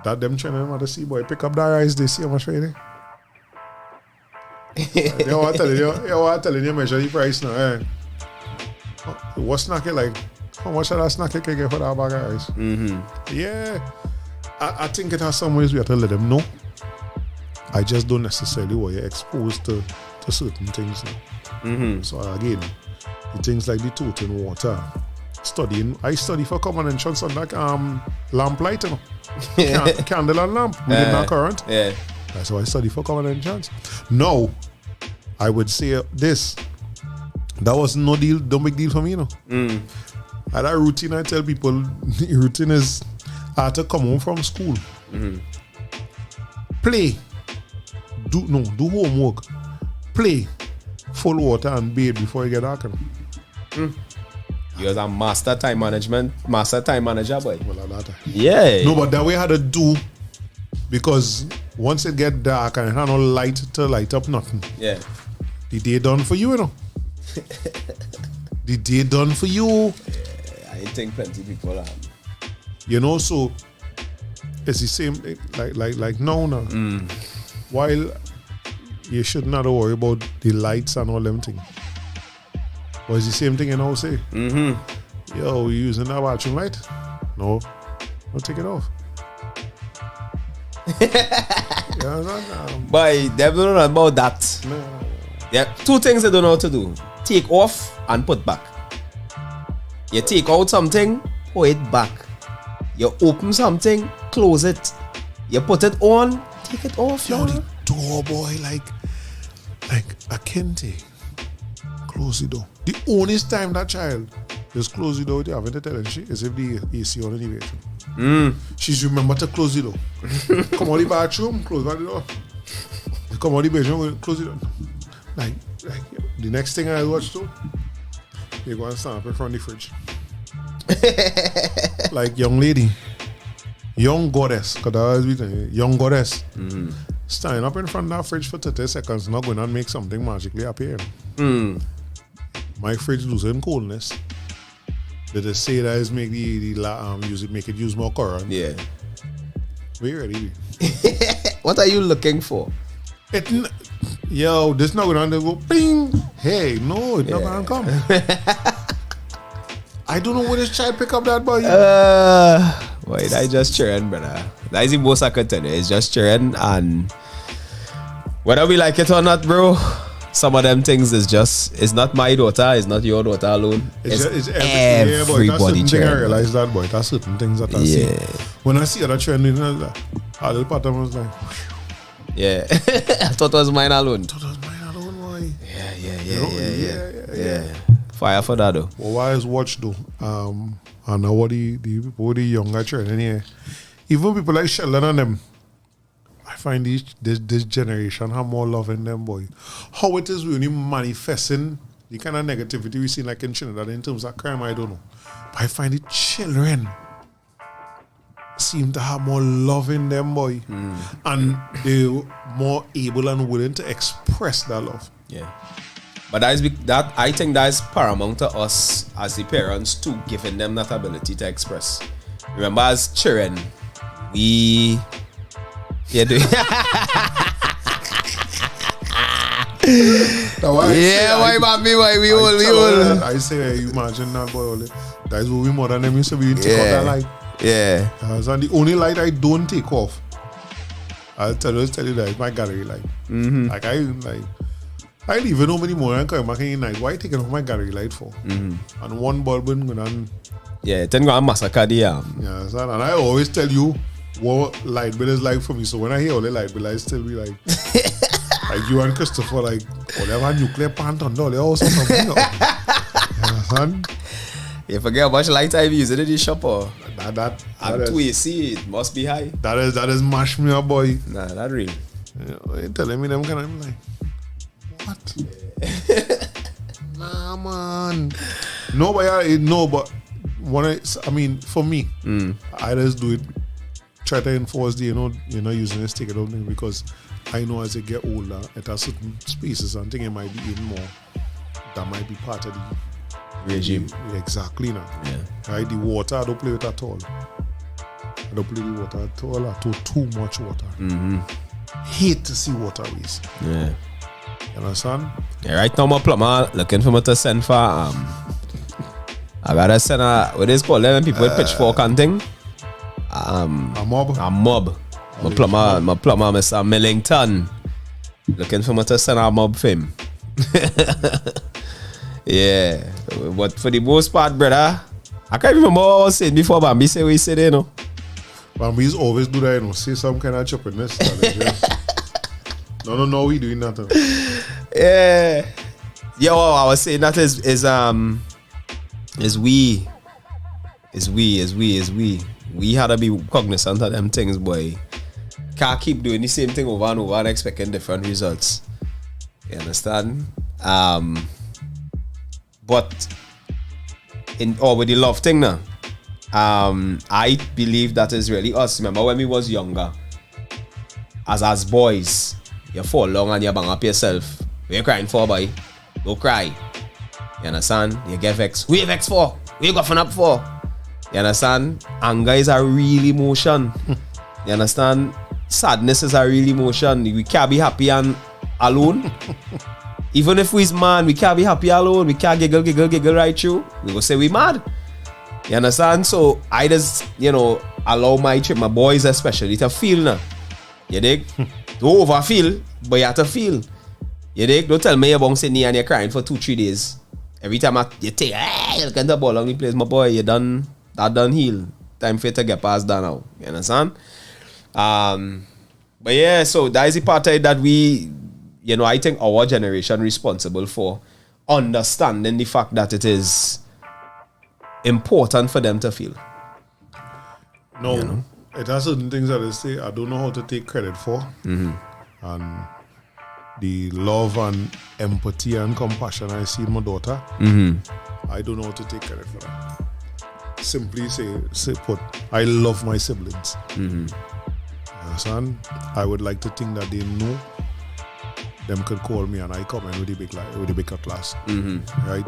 That them trying to see boy pick up that rice, they see how much for it. They want to tell you measure the price now. Eh? What snack it like? How much of that snack you can get for that bag of rice? Yeah. I think it has some ways we have to let them know. I just don't necessarily want you exposed to certain things now. So again, the things like the total water. I study for common entrance on that lamp light, you know. Candle and lamp within that current. Yeah. That's why I study for common entrance. Now, I would say this. That was no big deal for me, you know. I had a routine. I tell people the routine is I had to come home from school, play, do homework, play, full water and bathe before you get dark. You was a master time manager, boy. Well, that. Yeah. No, but that way I had to do because once it get dark and it had no light to light up nothing. Yeah. The day done for you, you know. The day done for you. Yeah, I think plenty people are. You know, so it's the same like now. While you should not worry about the lights and all them things. But it's the same thing you know say. Yo, we using that bathroom light? No. Don't take it off. Boy, they don't know about that. No. Yeah, 2 things they don't know how to do. Take off and put back. You take out something, put it back. You open something, close it. You put it on, take it off. Yo, the door boy, like a kente. Close the door. The only time that child just close the door with you having to tell her she is if the AC on in the bedroom. She's remember to close the door. Come out the bathroom, close the door. Come out the bedroom, close the door. Like the next thing I watch too, they go and stand up in front of the fridge. Like young lady, young goddess, because I always be saying, young goddess, standing up in front of that fridge for 30 seconds, not going to make something magically appear. My fridge losing coldness. Did they say that is make make it use more current? Yeah. We ready? What are you looking for? Yo, this not going to go ping. Hey, no, it's not going to come. I don't know where this child pick up that boy. Wait, that is just cheering, brother. That is the most I can tell you. It's just cheering, and whether we like it or not, bro, some of them things is just, it's not my daughter, it's not your daughter alone. It's everybody cheering. I realize that, boy. That's certain things that I see. When I see other trending, a little part of me was like, yeah. I thought it was mine alone. Boy. Yeah. Fire for that though. Well, why is watch though? I know what the people, the younger children here, even people like Sheldon and them, I find this generation have more love in them, boy. How it is really manifesting the kind of negativity we see like in Trinidad in terms of crime, I don't know. But I find the children seem to have more love in them, boy. And they're more able and willing to express that love. Yeah. But that I think that is paramount to us as the parents too, giving them that ability to express. Remember, as children, we why we all. I say, you imagine that boy. That is what we more than them used to be take off that light. Yeah. And the only light I don't take off, I'll tell you that it's my gallery light. I don't even know many more and come back in night. Why taking off my gallery light for? And one bulb going on. Yeah, then go and massacre the Yeah, son. And I always tell you what light bill is like for me. So when I hear all the light bill, I still be like, like you and Christopher, like, whatever nuclear plant on all, they also something. Yeah, son. You forget how much light I've used in the shop or That and is, 2AC, it must be high. that is mash me up, boy. Nah, that real. You telling me them kind of like, what? Nah, man. But I mean, for me, I just do it. Try to enforce the, you're not using this ticket out because I know as I get older, at a certain spaces, I think it might be even more. That might be part of the regime. Exactly now. Yeah. Right? The water, I don't play with at all. I don't play with water at all. I do too much water. Hate to see water waste. Yeah. You understand? Yeah, right now my plumber looking for me to send for I gotta send what is called when people with pitchfork and thing. A mob. My plumber, Mr. Millington, looking for me to send a mob for him. Yeah, but for the most part, brother, I can't remember what I was saying before. Bambi say what he said, Bambi's always do that, say some kind of choppiness. No, we doing nothing. Yeah. Yeah, well, I was saying that is we. We had to be cognizant of them things, boy. Can't keep doing the same thing over and over and expecting different results. You understand? But with the love thing now, I believe that is really us. Remember when we was younger, as boys, you fall long and you bang up yourself. What you crying for, boy? Don't cry. You understand? You get vexed. Who you vexed for? Who you got up for? You understand? Anger is a real emotion. You understand? Sadness is a real emotion. We can't be happy and alone. Even if we's mad, we can't be happy alone. We can't giggle right through. We go say we mad. You understand? So I just, allow my boys especially to feel now. You dig? Don't overfeel, but you have to feel. You dig? Don't tell me you're bouncing knee and you're crying for 2-3 days. Every time you take, you look at the ball on the place, my boy, you done. That done heal. Time for you to get past that now. You understand? But yeah, so that is the part that we, I think our generation responsible for understanding the fact that it is important for them to feel. No, it has certain things that I say I don't know how to take credit for. And the love and empathy and compassion I see in my daughter, I don't know how to take credit for that. simply say put, I love my siblings. Understand? I would like to think that they know them could call me and I come in with the big class. Right?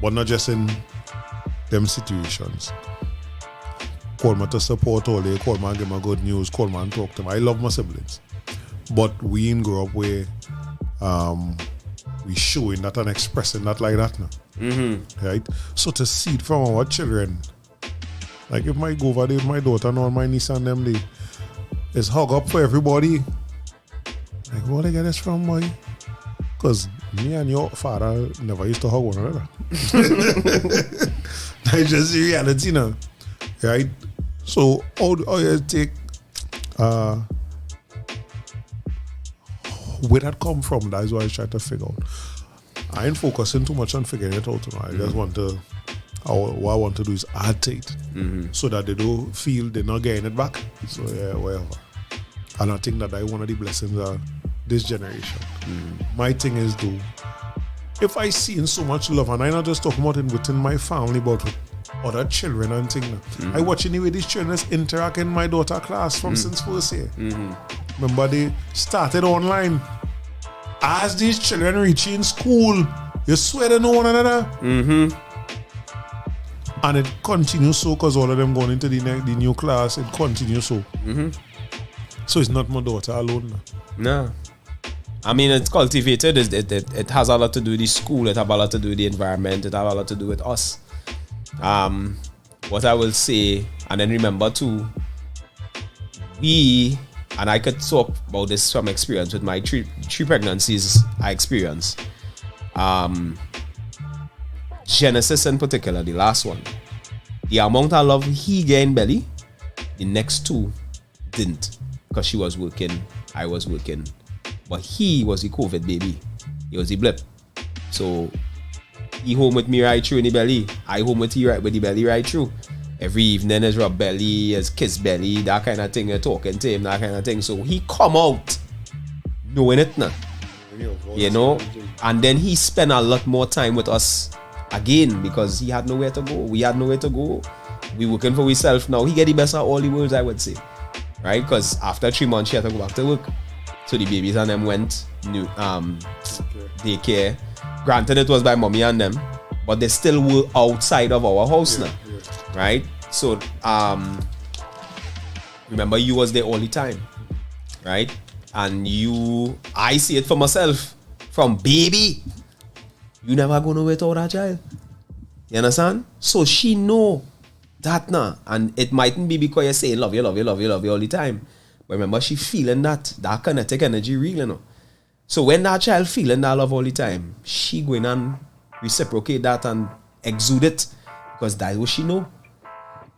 But not just in them situations. Call me to support all day, call me and give me good news, call me and talk to me. I love my siblings. But we didn't grow up where we showing that and expressing that like that now. Right? So to see it from our children, like if I go over there with my daughter and all my niece and them, they is hug up for everybody. Like, where they get this from, boy? Because me and your father never used to hug one another. That's just the reality now. Right? So, how you take, where that come from? That's what I try to figure out. I ain't focusing too much on figuring it out. I just want to, what I want to do is add to it so that they don't feel they're not getting it back. So, yeah, whatever. And I think that one of the blessings of this generation. My thing is, though, if I see so much love, and I'm not just talking about it within my family, but with other children and things. I watching the way these children interact in my daughter's class from since first year. Remember, they started online. As these children reach in school, you swear they know one another. And it continues so because all of them going into the new class, it continues so. So it's not my daughter alone now. No. I mean, it's cultivated. It has a lot to do with the school. It has a lot to do with the environment. It has a lot to do with us. What I will say, and then remember too, and I could talk about this from experience with my three pregnancies I experienced. Genesis in particular, the last one, the amount of love he gained belly, the next two didn't, because she was working, I was working, but he was the COVID baby, he was the blip. So he home with me right through in the belly, I home with he right with the belly right through. Every evening is rub belly, is kiss belly, that kind of thing, talking to him, that kind of thing. So he come out knowing it now, you know, and then he spent a lot more time with us again because he had nowhere to go. We had nowhere to go. We working for ourselves now. He get the best of all the worlds, I would say, right? Because after 3 months, she had to go back to work. So the babies and them went daycare. Granted, it was by mommy and them, but they still were outside of our house now, right? So remember, you was there all the time, right? And I see it for myself, from baby, you never go nowhere without that child. You understand? So she know that now, and it mightn't be because you're saying love you all the time, but remember, she feeling that kinetic energy real, you know. So when that child feeling that love all the time, she going and reciprocate that and exude it, because that's what she know.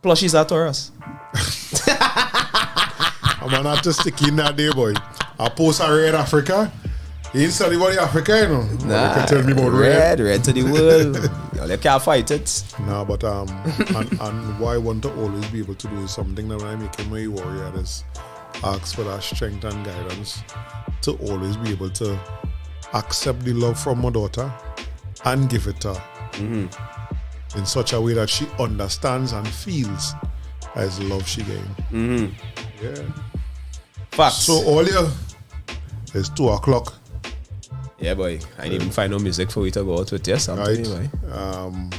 Plus she's a Taurus. I'm an artistic in that day, boy. I post a red Africa. You ain't study about Africa, you know. Nah, you can tell me about red to the world. You can't fight it. Nah, but and what I want to always be able to do is something that when I make my warrior is ask for that strength and guidance to always be able to accept the love from my daughter and give it to her in such a way that she understands and feels as love she gained. Yeah. Facts. So all you, it's 2 o'clock. Yeah, boy. I didn't even find no music for you to go out with. Yes, I'm telling you, boy.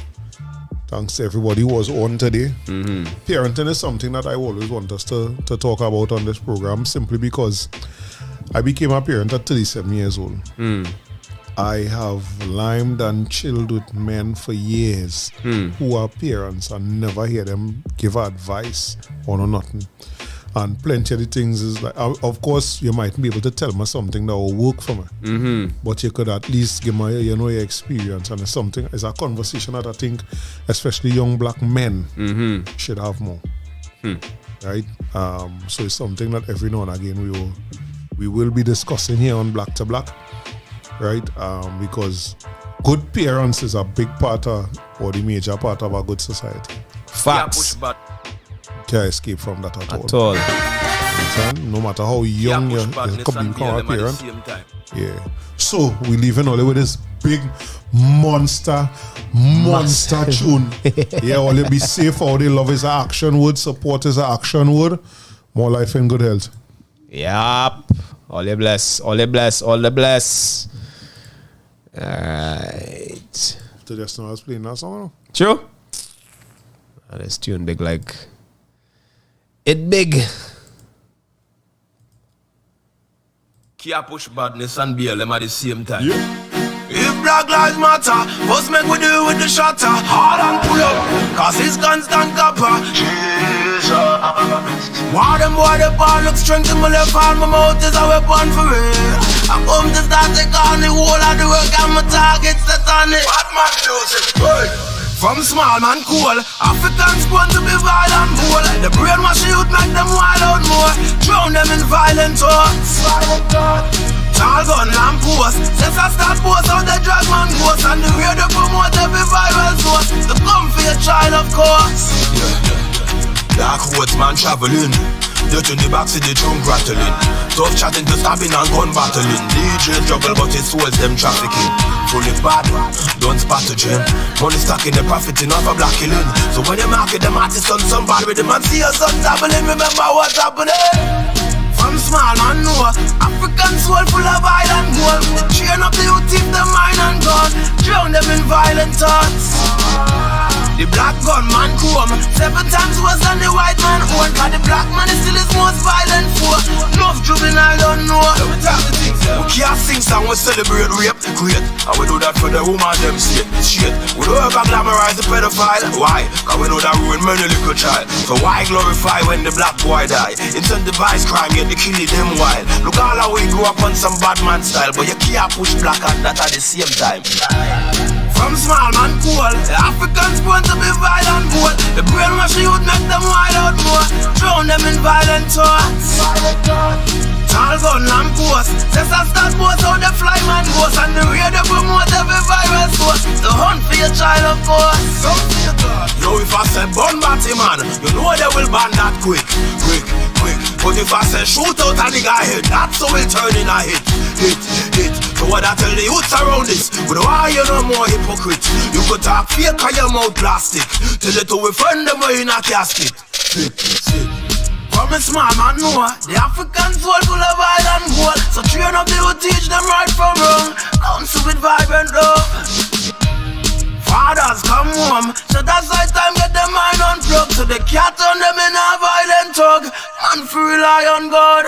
Thanks to everybody who was on today. Parenting is something that I always want us to talk about on this program, simply because I became a parent at 37 years old. I have limed and chilled with men for years who are parents and never hear them give advice or no nothing. And plenty of the things is like, of course, you might be able to tell me something that will work for me, but you could at least give me, your experience, and it's a conversation that I think, especially young black men, should have more, right? So it's something that every now and again we will be discussing here on Black to Black, right? Because good parents is a big part of, or the major part of a good society. Facts. Can't escape from that at all. No matter how young you become a parent. Yeah. So we leaving all with this big monster tune. Yeah, all you be safe. All they love is an action word. Support is an action word. More life and good health. Yup. All you bless. All you bless. All the bless. Alright. To just know I was playing that song. True. This tune big like it big. Kia push badness and BLM at the same time. Yeah. If Black Lives Matter, first make we do with the shutter. Hard and pull up, cause it's constant copper. Jesus. Why them boy the ball look strength in my left hand, my mouth is a weapon for real. I come to start take on the whole of the work and my target set on it. Batman music, hey. From small man cool, Africans born to be violent bold. The brainwash youth make them wild out more. Drown them in violent thoughts. Tall gun lamp post. Since I start post out the drag man ghost. And the radio promote every viral source. To come for your child of course. Dark roads man traveling. Dirt in the backseat the drum rattling. Tough chatting to stabbing and gun battling. DJ juggle but his souls them trafficking. Fully bad, don't spot to gym. Money stacking the profit enough for black killing. So when you market them artists on some bad with them and see your son dabbling, remember what's happening. From small man know African soul full of violent gold. The chain up the youth keep them mind and gun. Drown them in violent thoughts. The black gunman come 7 times worse than the white man own. Cause the black man is still his most violent foe. Enough juvenile don't know. We can't sing song, we celebrate rape, great. And we do that for the woman them shit. We don't ever glamorize the pedophile. Why? Cause we know that ruin many little child. So why glorify when the black boy die? Incentivize crime, yet they killing them wild. Look all how we grew up on some bad man style. But you can't push black and that at the same time. From small man cool, the Africans born to be violent bold. The brainwash youth make them wild out more. Drown them in violent thoughts. Tall gun lamp post. Since I start post out the fly man ghost. And the radio promote every viral source. To hunt for your child of course. Yo, if I say bun batty man, you know they will ban that quick. But if I say shoot out a nigga head, that's how it turn in a hit. So what I tell the youths around this, but why you no more hypocrite? You could talk fake and your mouth plastic. Tell it to a friend them in a casket. From a small man know the African soul full of violent gold. So train up they will teach them right from wrong. Counsel with vibrant love. Fathers come home, so that's why time get them mind unplugged. So they can't turn them in a violent tug. Man free rely on God.